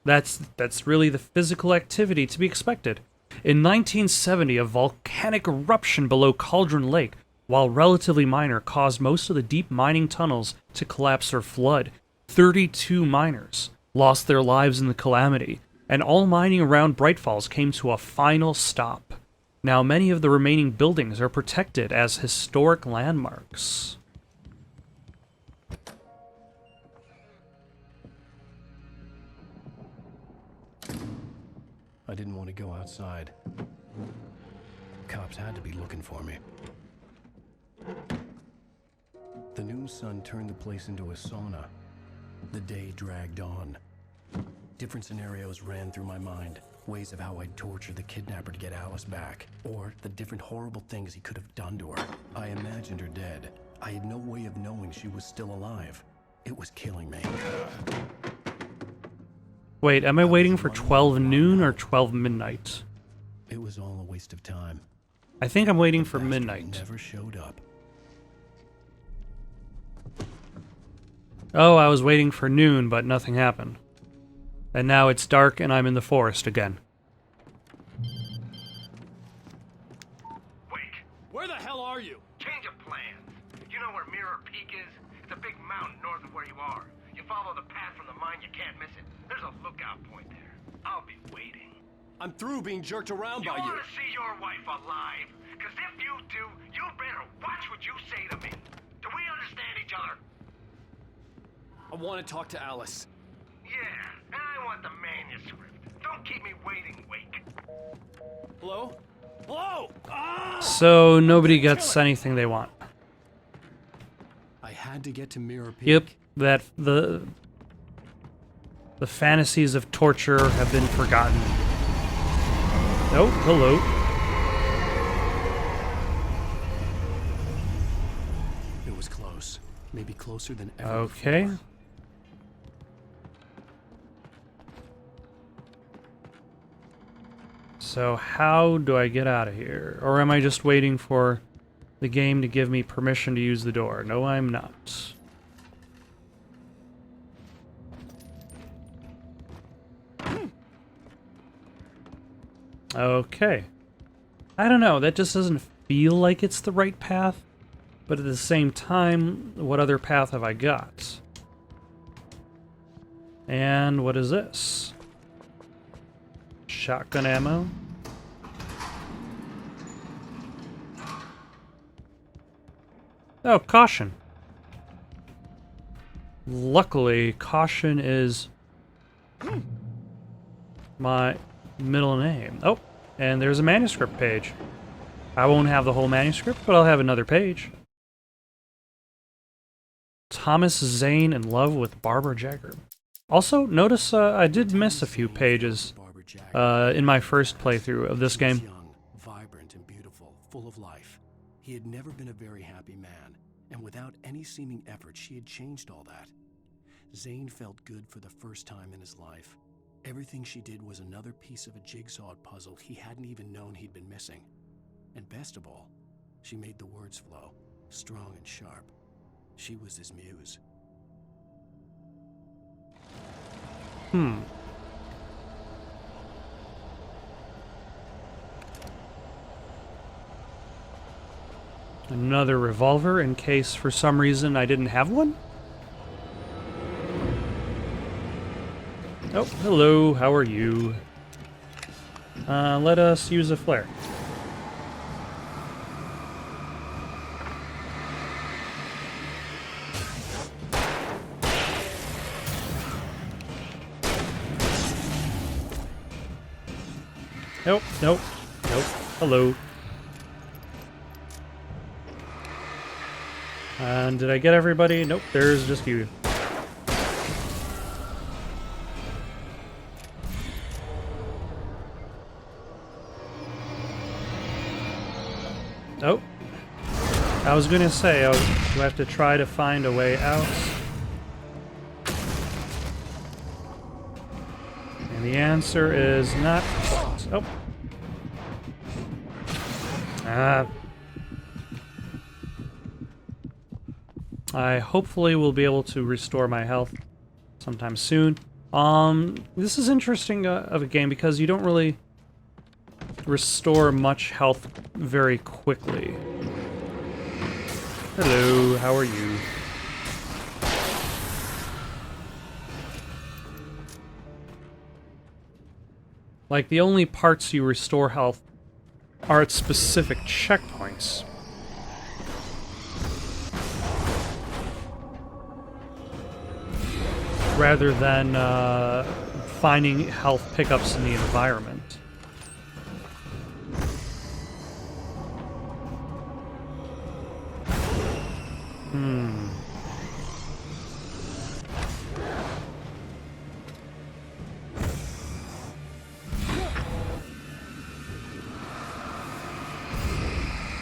that's really the physical activity to be expected. In 1970, a volcanic eruption below Cauldron Lake, while relatively minor, caused most of the deep mining tunnels to collapse or flood. 32 miners lost their lives in the calamity, and all mining around Bright Falls came to a final stop. Now many of the remaining buildings are protected as historic landmarks. I didn't want to go outside. Cops had to be looking for me. The noon sun turned the place into a sauna. The day dragged on. Different scenarios ran through my mind. Ways of how I'd torture the kidnapper to get Alice back. Or the different horrible things he could have done to her. I imagined her dead. I had no way of knowing she was still alive. It was killing me. Wait, am I waiting for 12 noon or 12 midnight? It was all a waste of time. I think I'm waiting for midnight. Never showed up. Oh, I was waiting for noon, but nothing happened. And now it's dark and I'm in the forest again. Wait, Where the hell are you? change of plans. You know where Mirror Peak is? It's a big mountain north of where you are. You follow the path from the mine, you can't miss it. There's a lookout point there. I'll be waiting. I'm through being jerked around by You you. want to see your wife alive? Because if you do, you better watch what you say to me. Do we understand each other? I want to talk to Alice. Yeah, and I want the manuscript. Don't keep me waiting, Wake. Hello? Hello? Ah! So nobody gets anything they want. I had to get to Mirror Peak. Yep, that the fantasies of torture have been forgotten. Oh, hello. It was close. Maybe closer than ever Okay. before. So how do I get out of here? Or am I just waiting for the game to give me permission to use the door? No, I'm not. Okay. I don't know, that just doesn't feel like it's the right path. But at the same time, what other path have I got? And what is this? Shotgun ammo. Oh, caution. Luckily, caution is my middle name. Oh, and there's a manuscript page. I won't have the whole manuscript, but I'll have another page. Thomas Zane in love with Barbara Jagger. Also, notice I did miss a few pages in my first playthrough of this game. Young, vibrant, and beautiful, full of life. He had never been a very happy man, and without any seeming effort, she had changed all that. Zane felt good for the first time in his life. Everything she did was another piece of a jigsaw puzzle he hadn't even known he'd been missing. And best of all, she made the words flow, strong and sharp. She was his muse. Another revolver in case for some reason I didn't have one? Oh, hello, how are you? Let us use a flare. Nope, nope, nope, hello. And did I get everybody? Nope, there's just you. Oh. I was gonna say, do I have to try to find a way out? And the answer is not quite. Oh. I hopefully will be able to restore my health sometime soon. This is interesting of a game because you don't really restore much health very quickly. Hello, how are you? Like, the only parts you restore health are at specific checkpoints. Rather than finding health pickups in the environment.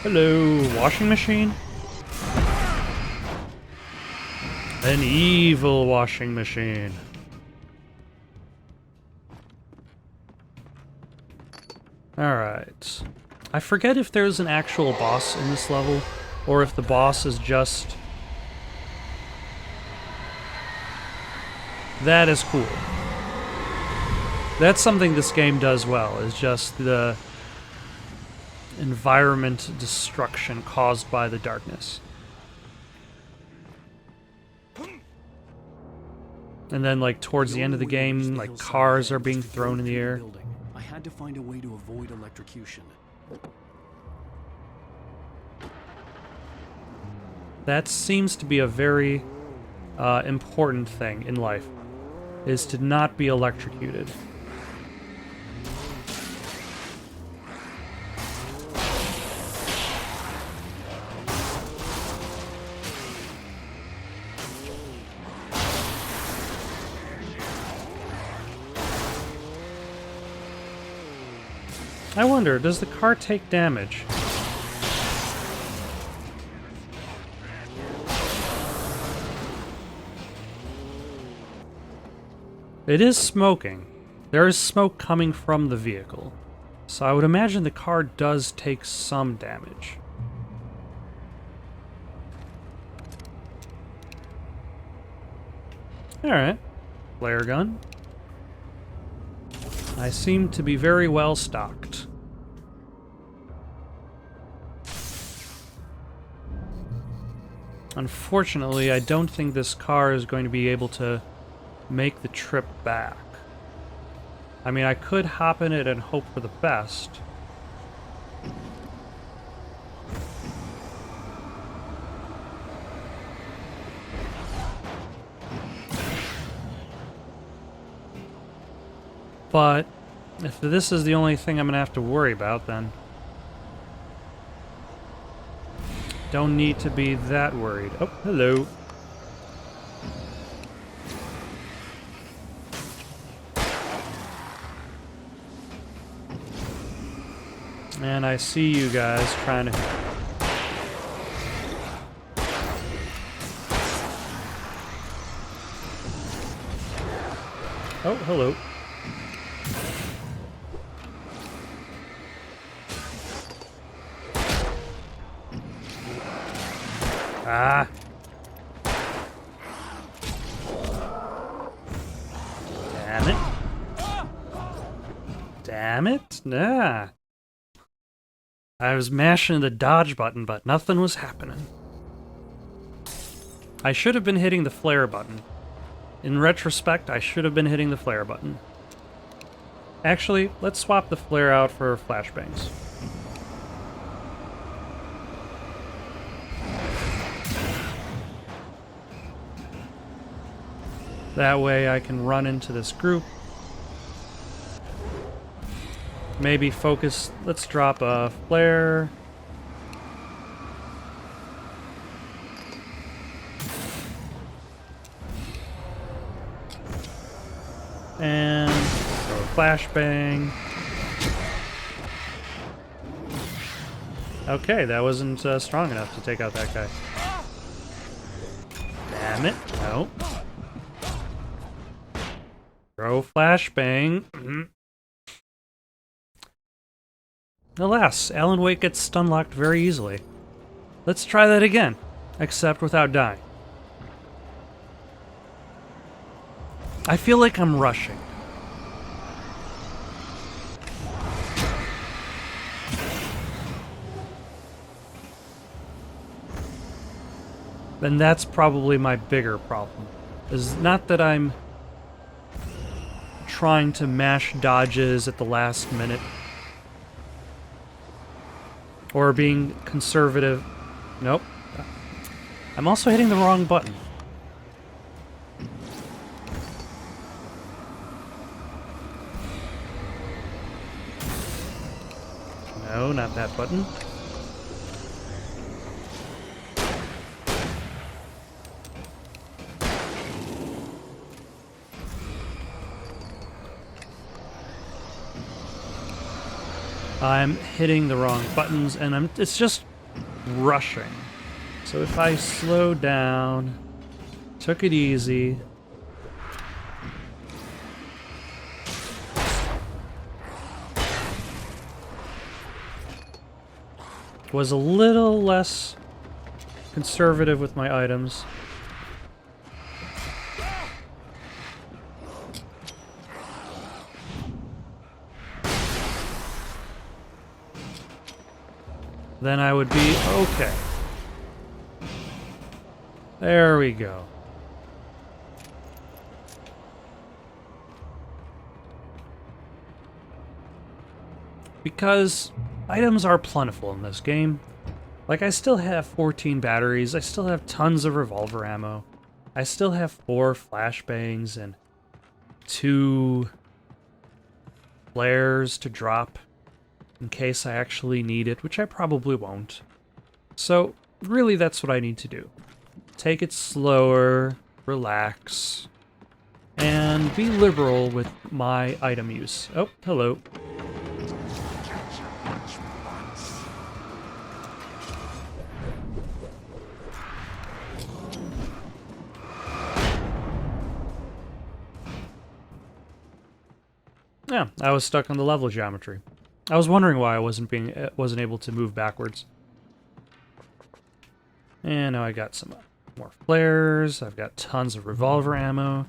Hello, washing machine? An evil washing machine. Alright. I forget if there's an actual boss in this level, or if the boss is just... That is cool. That's something this game does well, is just the environment destruction caused by the darkness. And then, like, towards the end of the game, like, cars are being thrown in the air. I had to find a way to avoid electrocution. That seems to be a very important thing in life, is to not be electrocuted. I wonder, does the car take damage? It is smoking. There is smoke coming from the vehicle. So I would imagine the car does take some damage. Alright. Flare gun. I seem to be very well stocked. Unfortunately, I don't think this car is going to be able to make the trip back. I mean, I could hop in it and hope for the best. But if this is the only thing I'm gonna have to worry about, then don't need to be that worried. Oh, hello. And I see you guys trying to... Oh, hello. Ah. Damn it. Damn it. Nah. I was mashing the dodge button, but nothing was happening. I should have been hitting the flare button. In retrospect, I should have been hitting the flare button. Actually, let's swap the flare out for flashbangs. That way I can run into this group. Maybe focus. Let's drop a flare. And throw a flashbang. Okay, that wasn't strong enough to take out that guy. Damn it. No. Throw flashbang. Alas, Alan Wake gets stun locked very easily. Let's try that again, except without dying. I feel like I'm rushing. And that's probably my bigger problem. Is not that I'm trying to mash dodges at the last minute. Or being conservative. Nope. I'm also hitting the wrong button. No, not that button. I'm hitting the wrong buttons, and it's just rushing. So if I slow down, took it easy, was a little less conservative with my items, then I would be okay. There we go. Because items are plentiful in this game. Like, I still have 14 batteries, I still have tons of revolver ammo, I still have 4 flashbangs and 2 flares to drop in case I actually need it, which I probably won't. So, really that's what I need to do. Take it slower, relax, and be liberal with my item use. Oh, hello. Yeah, I was stuck on the level geometry. I was wondering why I wasn't able to move backwards. And now I got some more flares. I've got tons of revolver ammo.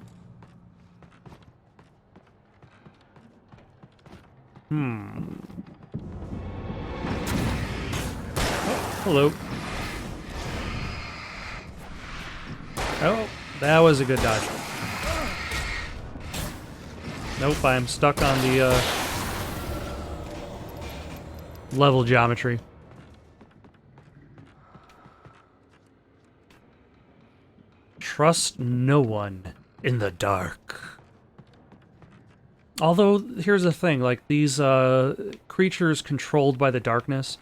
Oh, hello. Oh, that was a good dodge. Nope, I'm stuck on the level geometry. Trust no one in the dark. Although, here's the thing, like, these creatures controlled by the darkness,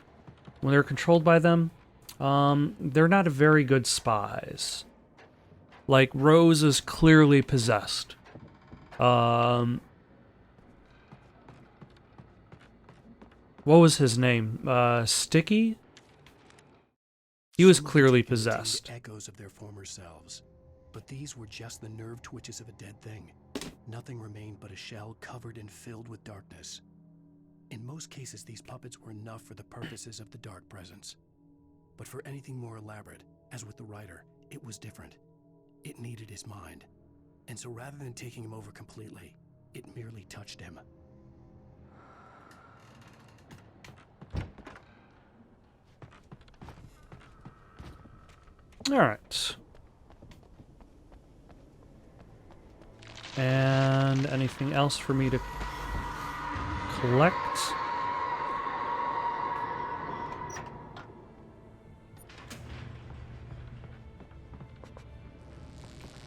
when they're controlled by them, they're not very good spies. Like, Rose is clearly possessed. What was his name? Sticky? He was clearly possessed. Echoes of their former selves. But these were just the nerve twitches of a dead thing. Nothing remained but a shell covered and filled with darkness. In most cases, these puppets were enough for the purposes of the dark presence. But for anything more elaborate, as with the writer, it was different. It needed his mind. And so rather than taking him over completely, it merely touched him. All right. And anything else for me to collect?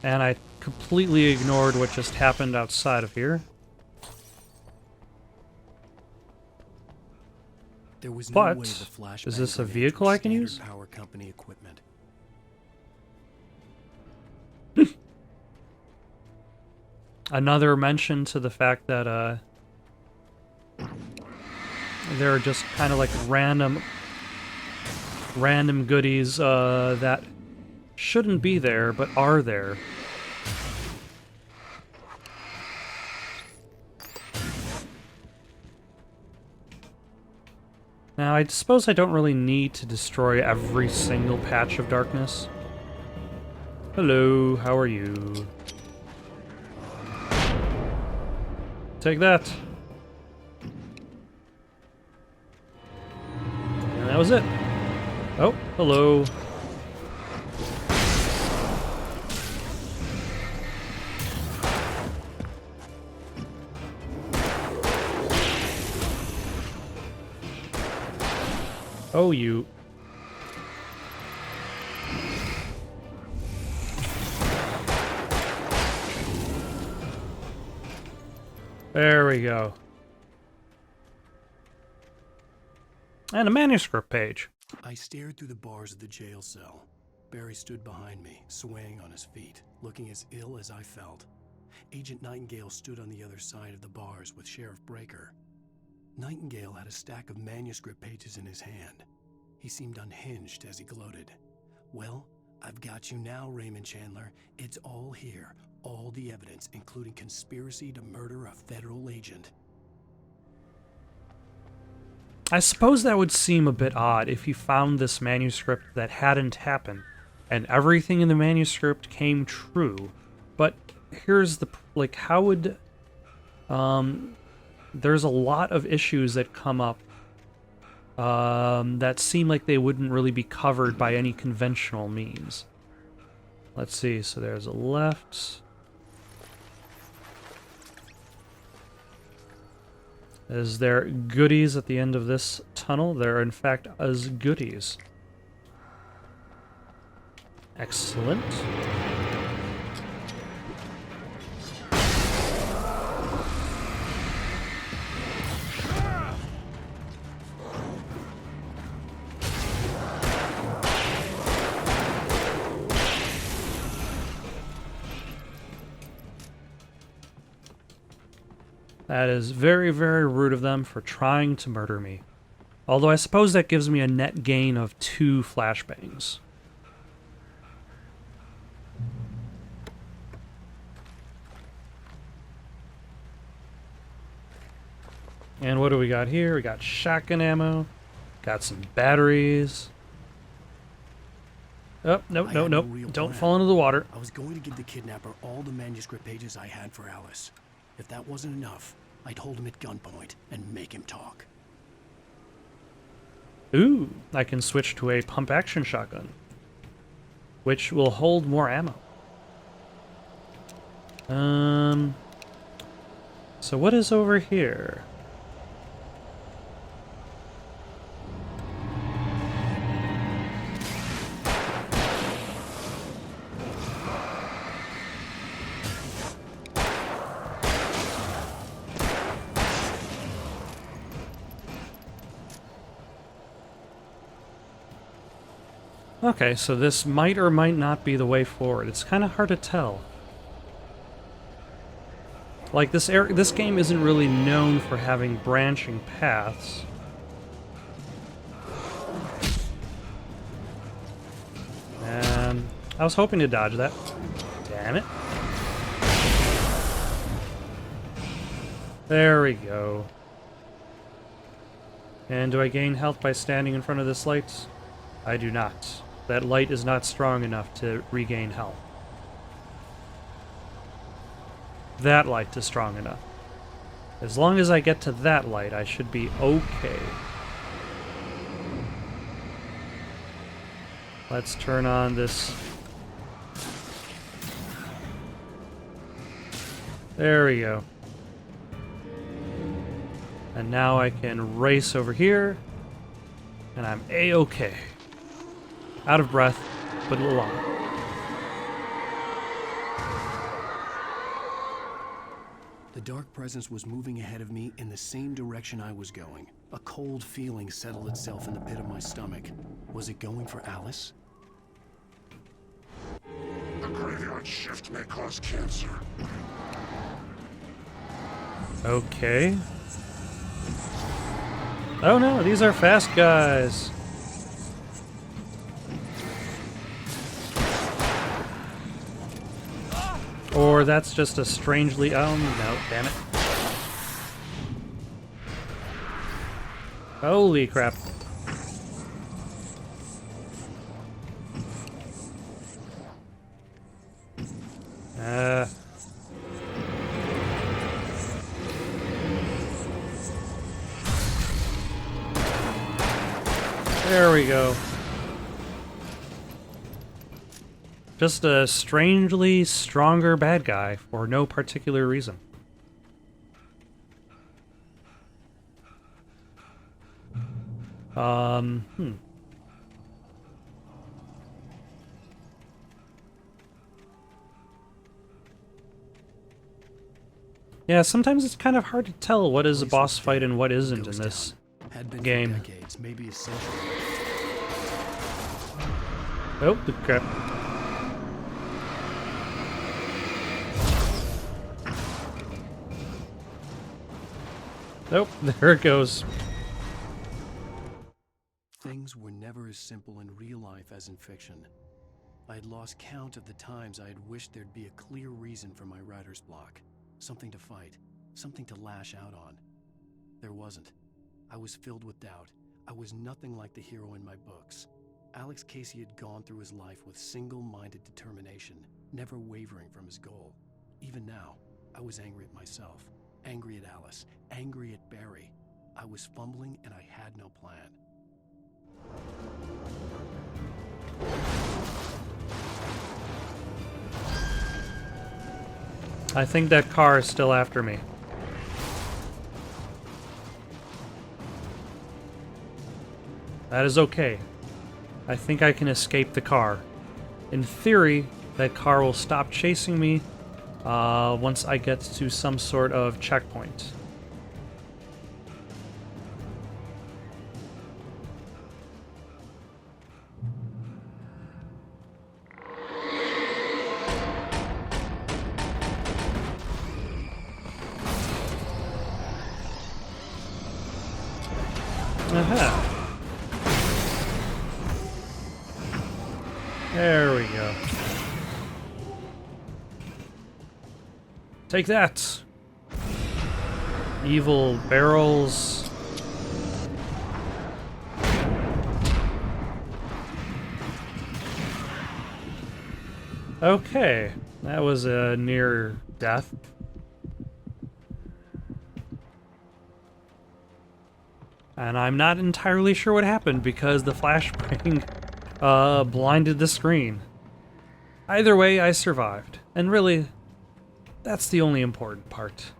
And I completely ignored what just happened outside of here. There was But, no way the flashbang is this a grenades vehicle were I can standard use? Power company equipment. Another mention to the fact that there are just kind of like random goodies that shouldn't be there but are there. Now, I suppose I don't really need to destroy every single patch of darkness. Hello, how are you? Take that. And that was it. Oh, hello. Oh, you. There we go. And a manuscript page. I stared through the bars of the jail cell. Barry stood behind me, swaying on his feet, looking as ill as I felt. Agent Nightingale stood on the other side of the bars with Sheriff Breaker. Nightingale had a stack of manuscript pages in his hand. He seemed unhinged as he gloated. Well, I've got you now, Raymond Chandler. It's all here. All the evidence, including conspiracy to murder a federal agent. I suppose that would seem a bit odd if you found this manuscript that hadn't happened, and everything in the manuscript came true. But here's the, like, how would, there's a lot of issues that come up that seem like they wouldn't really be covered by any conventional means. Let's see, so there's a left. Is there goodies at the end of this tunnel? There, in fact, is goodies. Excellent. That is very, very rude of them for trying to murder me. Although I suppose that gives me a net gain of 2 flashbangs. And what do we got here? We got shotgun ammo. Got some batteries. Oh, nope. Don't fall into the water. I was going to give the kidnapper all the manuscript pages I had for Alice. If that wasn't enough, I'd hold him at gunpoint and make him talk. Ooh, I can switch to a pump-action shotgun, which will hold more ammo. So what is over here? Okay, so this might or might not be the way forward. It's kind of hard to tell. Like, this game isn't really known for having branching paths. I was hoping to dodge that. Damn it. There we go. And do I gain health by standing in front of this light? I do not. That light is not strong enough to regain health. That light is strong enough. As long as I get to that light, I should be okay. Let's turn on this. There we go. And now I can race over here, and I'm A-okay. Out of breath, but along. The dark presence was moving ahead of me in the same direction I was going. A cold feeling settled itself in the pit of my stomach. Was it going for Alice? The graveyard shift may cause cancer. Okay. Oh no, these are fast guys. Or that's just a strangely... Oh, no, damn it. Holy crap. There we go. Just a strangely stronger bad guy for no particular reason. Yeah, sometimes it's kind of hard to tell what is a boss fight and what isn't in this game. Decades, maybe a century. Oh, crap. Nope, there it goes. Things were never as simple in real life as in fiction. I had lost count of the times I had wished there'd be a clear reason for my writer's block. Something to fight, something to lash out on. There wasn't. I was filled with doubt. I was nothing like the hero in my books. Alex Casey had gone through his life with single-minded determination, never wavering from his goal. Even now, I was angry at myself, angry at Alice, angry at Barry. I was fumbling and I had no plan. I think that car is still after me. That is okay. I think I can escape the car. In theory, that car will stop chasing me once I get to some sort of checkpoint. Aha. There we go. Take that. Evil barrels. Okay, that was a near death. And I'm not entirely sure what happened because the flashbang blinded the screen. Either way, I survived. And really, that's the only important part.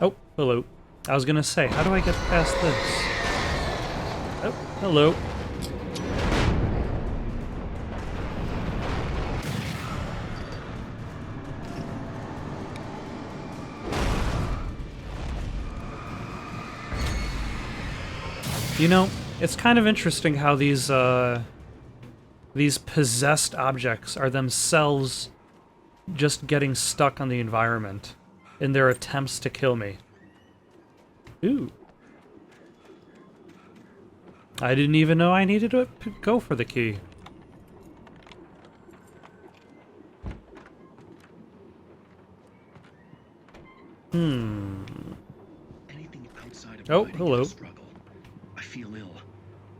Oh, hello. I was gonna say, how do I get past this? Oh, hello. You know, it's kind of interesting how these possessed objects are themselves just getting stuck on the environment in their attempts to kill me. Ooh. I didn't even know I needed to go for the key. Anything outside of Oh, fighting hello. is a struggle. I feel ill.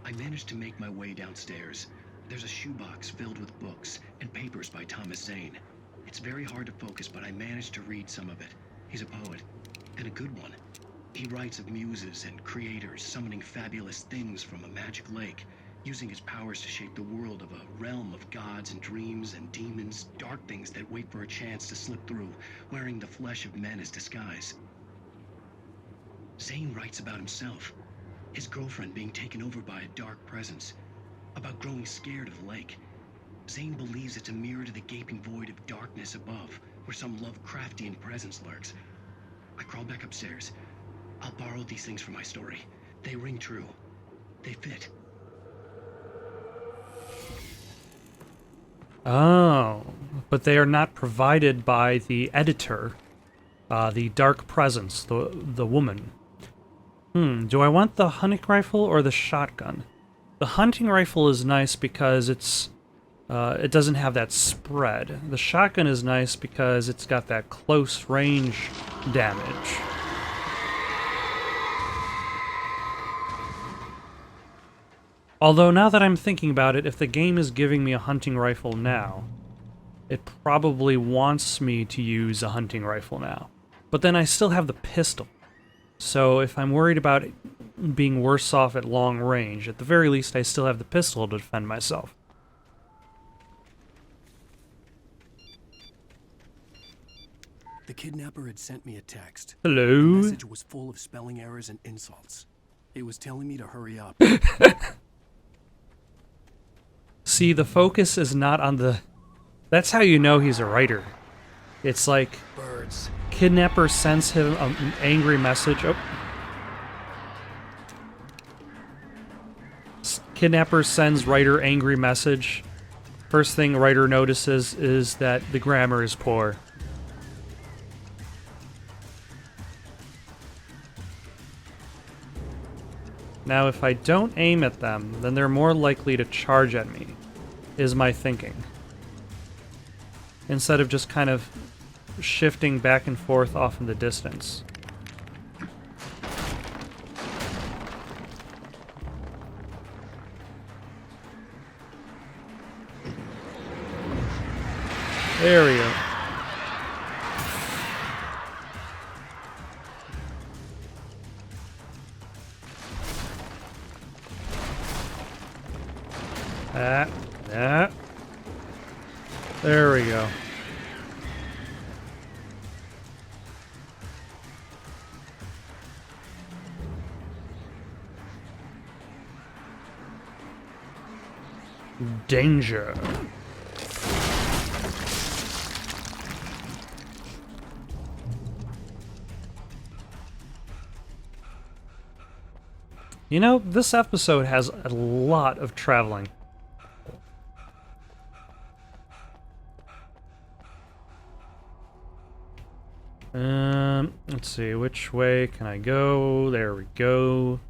I managed to make my way downstairs. There's a shoebox filled with books and papers by Thomas Zane. It's very hard to focus, but I managed to read some of it. He's a poet, and a good one. He writes of muses and creators summoning fabulous things from a magic lake, using his powers to shape the world of a realm of gods and dreams and demons, dark things that wait for a chance to slip through, wearing the flesh of men as disguise. Zane writes about himself, his girlfriend being taken over by a dark presence, about growing scared of the lake. Zane believes it's a mirror to the gaping void of darkness above, where some Lovecraftian presence lurks. I crawl back upstairs. I'll borrow these things for my story. They ring true. They fit. Oh, but they are not provided by the editor, the dark presence, the woman. Do I want the hunting rifle or the shotgun? The hunting rifle is nice because it doesn't have that spread. The shotgun is nice because it's got that close range damage. Although now that I'm thinking about it, if the game is giving me a hunting rifle now, it probably wants me to use a hunting rifle now. But then I still have the pistol. So if I'm worried about it being worse off at long range, at the very least I still have the pistol to defend myself. The kidnapper had sent me a text. Hello? The message was full of spelling errors and insults. It was telling me to hurry up. See, the focus is not on the... That's how you know he's a writer. It's like... Birds. Kidnapper sends him an angry message. Oh. Kidnapper sends writer angry message. First thing writer notices is that the grammar is poor. Now, if I don't aim at them, then they're more likely to charge at me, is my thinking. Instead of just kind of shifting back and forth off in the distance. There we go. There we go. Danger. You know, this episode has a lot of traveling. Let's see, which way can I go? There we go.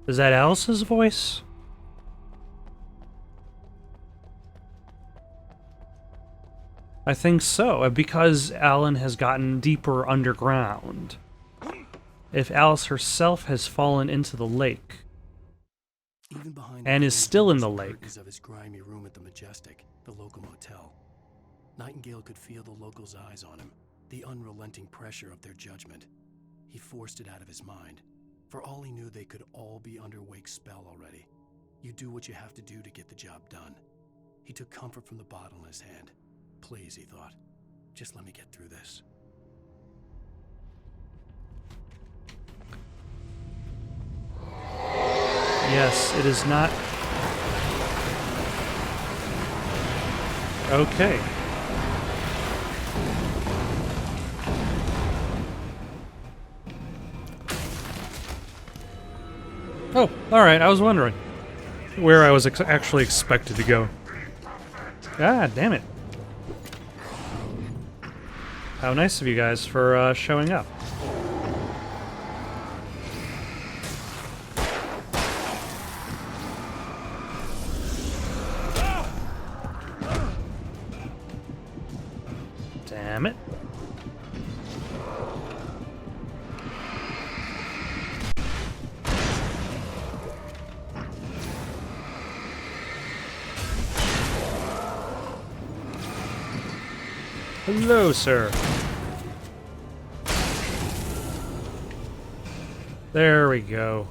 Is that Alice's voice? I think so, because Alan has gotten deeper underground. If Alice herself has fallen into the lake, Even behind and the is closed still in doors the and lake. curtains of his grimy room at the Majestic, the local motel, Nightingale could feel the locals' eyes on him, the unrelenting pressure of their judgment. He forced it out of his mind. For all he knew, they could all be under Wake's spell already. You do what you have to do to get the job done. He took comfort from the bottle in his hand. Please, he thought, just let me get through this. Yes, it is not... Okay. Oh, alright, I was wondering where I was actually expected to go. Ah, damn it. How nice of you guys for showing up. Damn it. Hello, sir. There we go.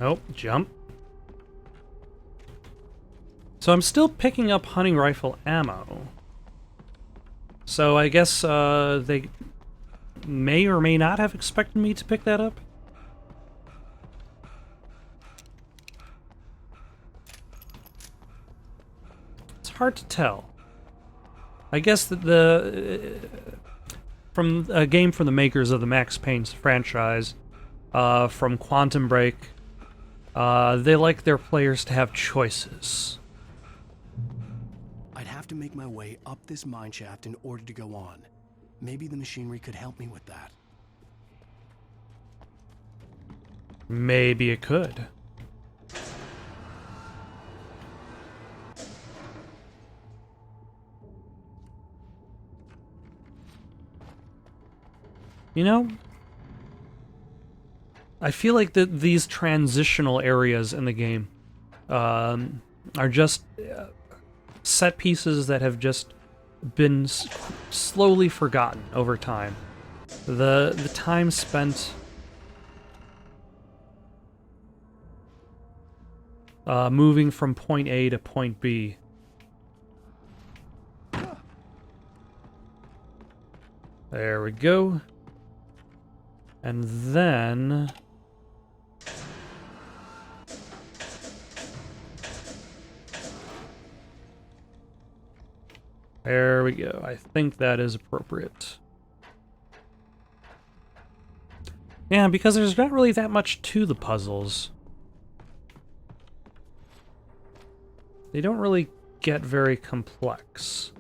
Oh, jump. So I'm still picking up hunting rifle ammo. So I guess they may or may not have expected me to pick that up. It's hard to tell. I guess that from a game from the makers of the Max Payne franchise, from Quantum Break, they like their players to have choices. I'd have to make my way up this mine shaft in order to go on. Maybe the machinery could help me with that. Maybe it could. You know, I feel like these transitional areas in the game are just set pieces that have just been slowly forgotten over time. The time spent moving from point A to point B. There we go. And then... there we go. I think that is appropriate. Yeah, because there's not really that much to the puzzles. They don't really get very complex.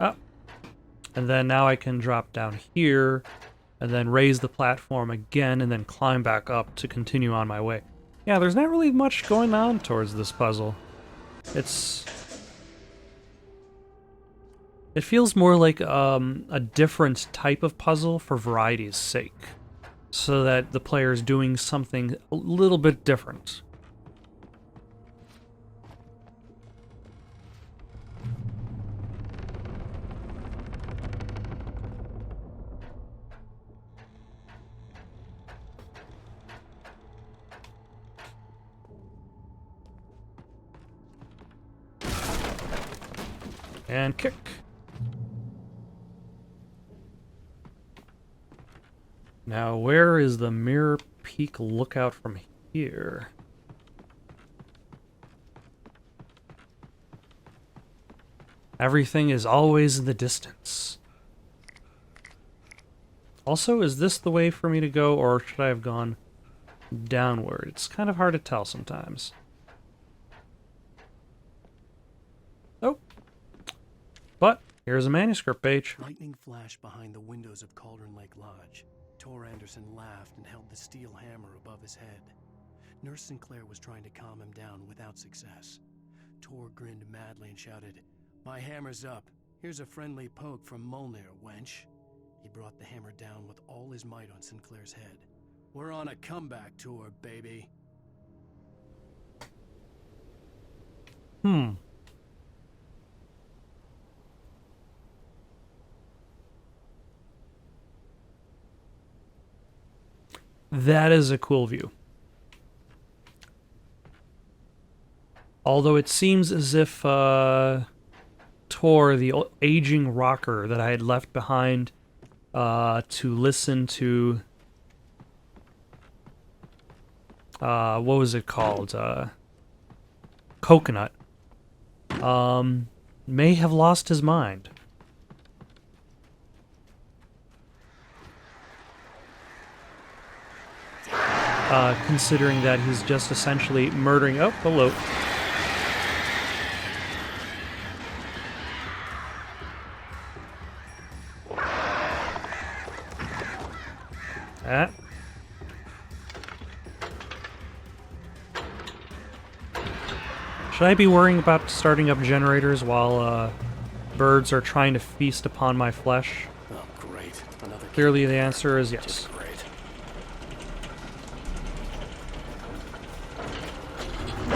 Oh. And then now I can drop down here, and then raise the platform again, and then climb back up to continue on my way. Yeah, there's not really much going on towards this puzzle. It feels more like a different type of puzzle for variety's sake, so that the player is doing something a little bit different. And kick. Now, where is the Mirror Peak lookout from here? Everything is always in the distance. Also, is this the way for me to go, or should I have gone downward? It's kind of hard to tell sometimes. But here's a manuscript page. Lightning flashed behind the windows of Cauldron Lake Lodge. Tor Anderson laughed and held the steel hammer above his head. Nurse Sinclair was trying to calm him down without success. Tor grinned madly and shouted, "My hammer's up. Here's a friendly poke from Molnir, wench." He brought the hammer down with all his might on Sinclair's head. "We're on a comeback tour, baby." That is a cool view. Although it seems as if Tor, the aging rocker that I had left behind to listen to, what was it called? Coconut, may have lost his mind. Considering that he's just essentially murdering... Oh, hello. Should I be worrying about starting up generators while birds are trying to feast upon my flesh? Oh, great. Another Clearly the answer is yes. great.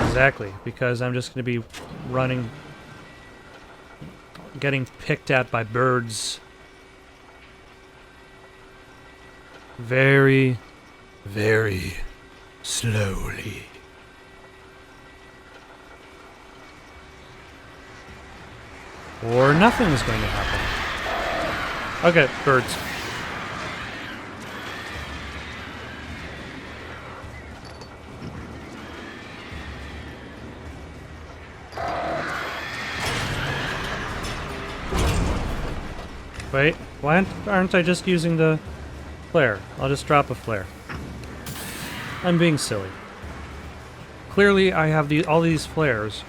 Exactly, because I'm just going to be running, getting picked at by birds. Very, very slowly. Or nothing is going to happen. Okay, birds. Wait, why aren't I just using the flare? I'll just drop a flare. I'm being silly. Clearly I have all these flares.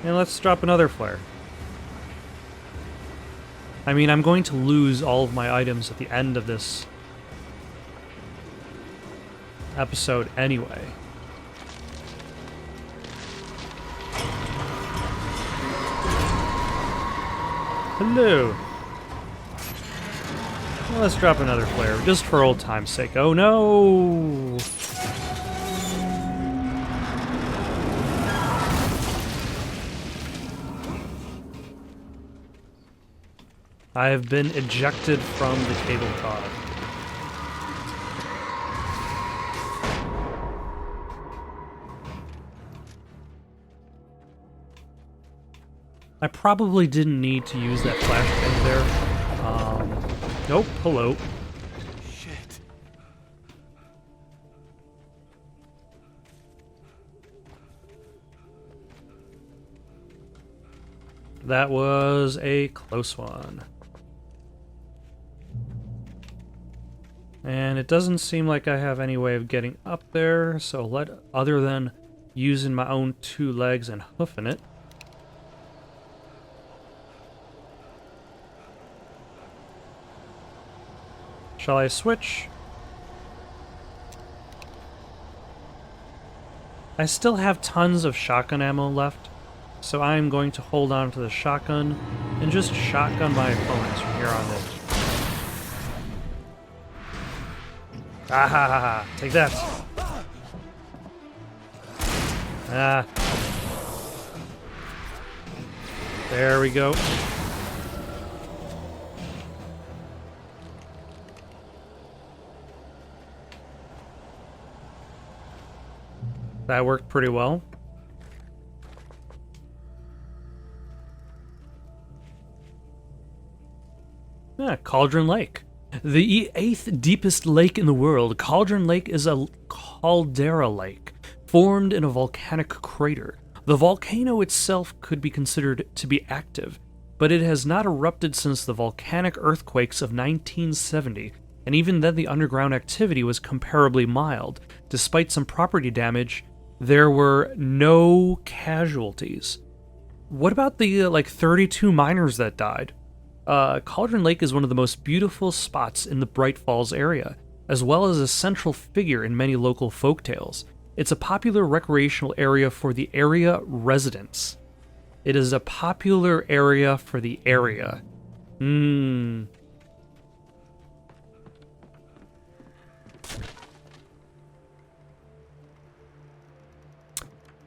And let's drop another flare. I mean, I'm going to lose all of my items at the end of this episode anyway. Hello. Well, let's drop another flare, just for old time's sake. Oh no! I have been ejected from the cable car. I probably didn't need to use that flashbang there. Nope, hello. Shit. That was a close one. And it doesn't seem like I have any way of getting up there, so other than using my own 2 legs and hoofing it. Shall I switch? I still have tons of shotgun ammo left, so I'm going to hold on to the shotgun and just shotgun my opponents from here on in. Ah ha ha ha! Take that! Ah. There we go. That worked pretty well. Cauldron Lake. The 8th deepest lake in the world, Cauldron Lake is a caldera lake, formed in a volcanic crater. The volcano itself could be considered to be active, but it has not erupted since the volcanic earthquakes of 1970, and even then the underground activity was comparably mild. Despite some property damage, there were no casualties. what about the, like, 32 miners that died? Cauldron Lake is one of the most beautiful spots in the Bright Falls area, as well as a central figure in many local folktales. It's a popular recreational area for the area residents. It is a popular area for the area.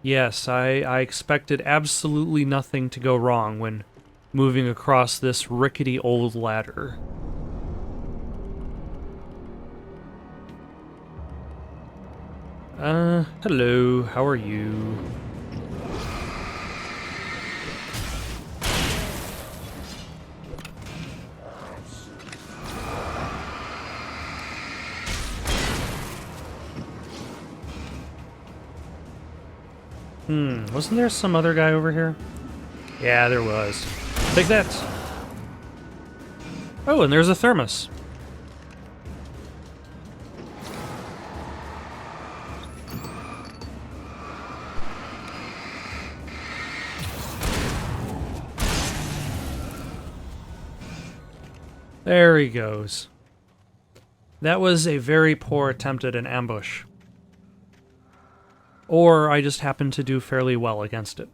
Yes, I expected absolutely nothing to go wrong when moving across this rickety old ladder. Hello, how are you? Wasn't there some other guy over here? Yeah, there was. Take that! Oh, and there's a thermos. There he goes. That was a very poor attempt at an ambush. Or I just happened to do fairly well against it.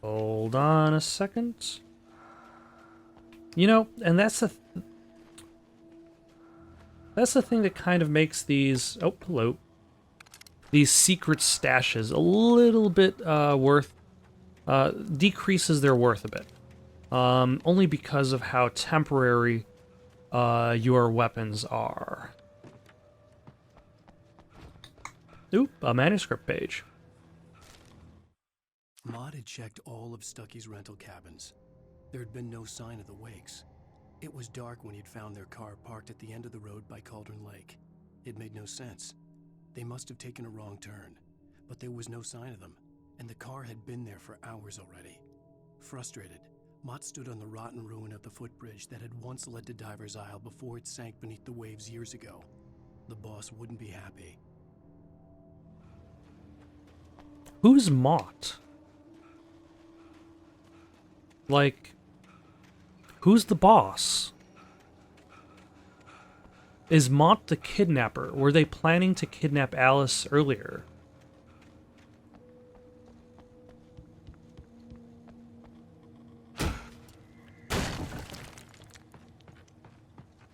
Hold on a second. You know, and that's the thing that kind of makes these... Oh, hello. These secret stashes a little bit decreases their worth a bit. Only because of how temporary your weapons are. Oop, a manuscript page. Maud had checked all of Stucky's rental cabins. There had been no sign of the Wakes. It was dark when he'd found their car parked at the end of the road by Cauldron Lake. It made no sense. They must have taken a wrong turn, but there was no sign of them, and the car had been there for hours already. Frustrated, Mott stood on the rotten ruin of the footbridge that had once led to Diver's Isle before it sank beneath the waves years ago. The boss wouldn't be happy. Who's Mott? Like, who's the boss? Is Mott the kidnapper? Were they planning to kidnap Alice earlier?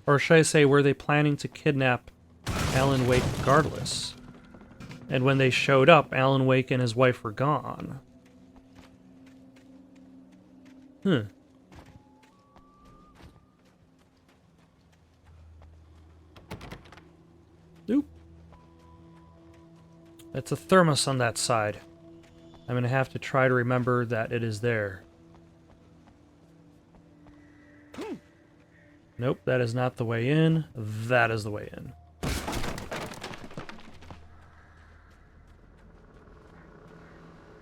Or should I say, were they planning to kidnap Alan Wake regardless? And when they showed up, Alan Wake and his wife were gone. Oop. That's a thermos on that side. I'm gonna have to try to remember that it is there. Nope, that is not the way in. That is the way in.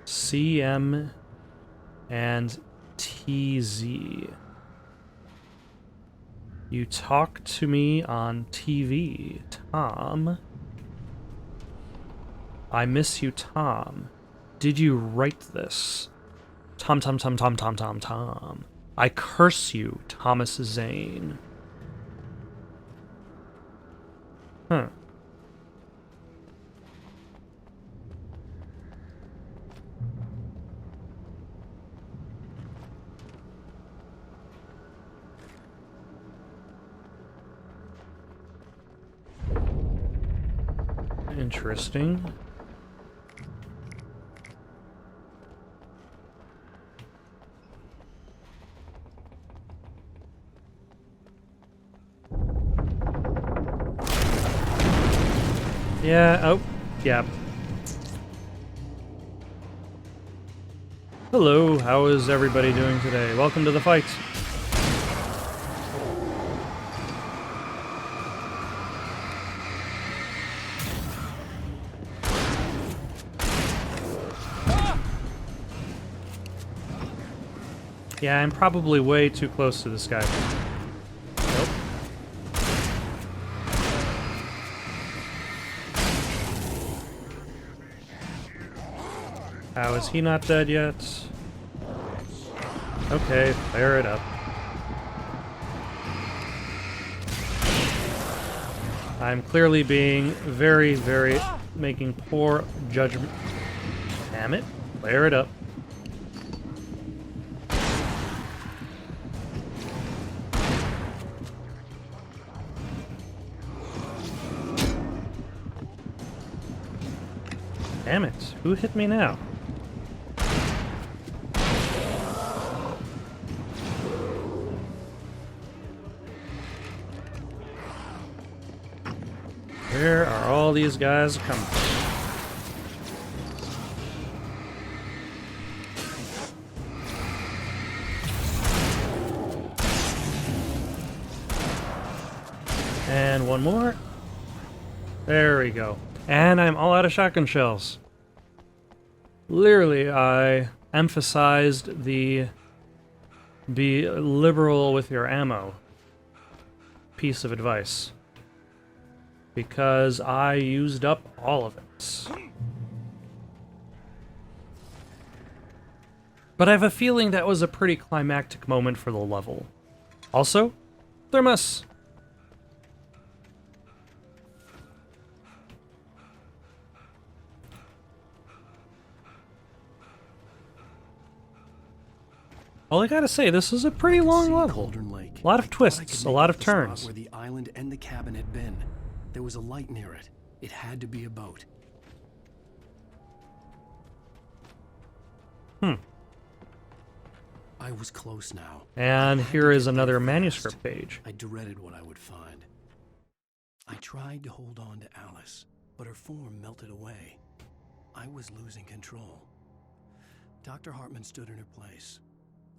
CM and TZ. You talk to me on TV, Tom. I miss you, Tom. Did you write this? Tom. I curse you, Thomas Zane. Huh. Interesting. Yeah, oh, yeah. Hello, how is everybody doing today? Welcome to the fight. Yeah, I'm probably way too close to this guy. Nope. How is he not dead yet? Okay, fire it up. I'm clearly being very, very making poor judgment. Damn it. Fire it up. Damn it. Who hit me now? Where are all these guys coming from? And one more. There we go. And I'm all out of shotgun shells. Literally, I emphasized the be liberal with your ammo piece of advice. Because I used up all of it. But I have a feeling that was a pretty climactic moment for the level. Also, thermos. Well, I gotta say, this is a pretty long level. A lot of twists, a lot of turns. Where the island and the cabin had been. There was a light near it. It had to be a boat. I was close now. And here is another manuscript page. I dreaded what I would find. I tried to hold on to Alice, but her form melted away. I was losing control. Dr. Hartman stood in her place.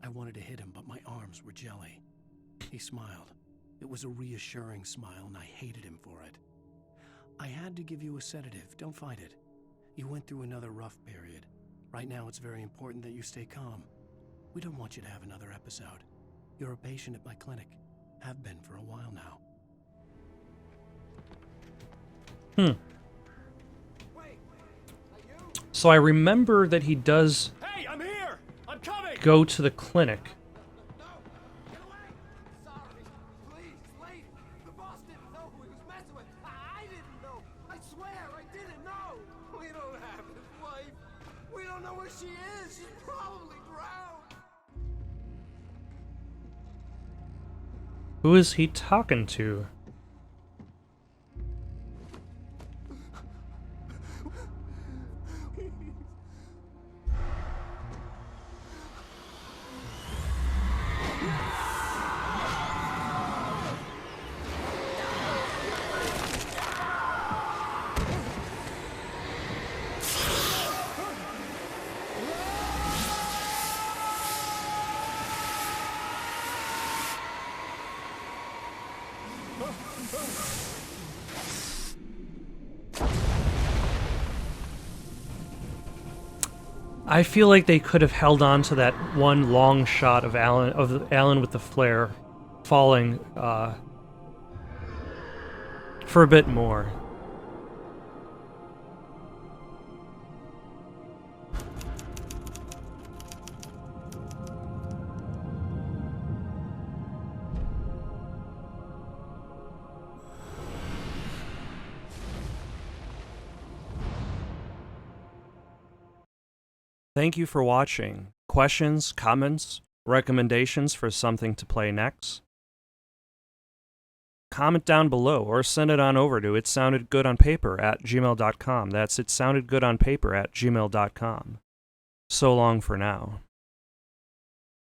I wanted to hit him, but my arms were jelly. He smiled. It was a reassuring smile, and I hated him for it. I had to give you a sedative. Don't fight it. You went through another rough period. Right now, it's very important that you stay calm. We don't want you to have another episode. You're a patient at my clinic. Have been for a while now. So I remember that he does Hey, I'm here! I'm coming! go to the clinic. Who is he talking to? I feel like they could have held on to that one long shot of Alan with the flare falling for a bit more. Thank you for watching. Questions, comments, recommendations for something to play next? Comment down below or send it on over to itsoundedgoodonpaper@gmail.com. That's itsoundedgoodonpaper@gmail.com. So long for now.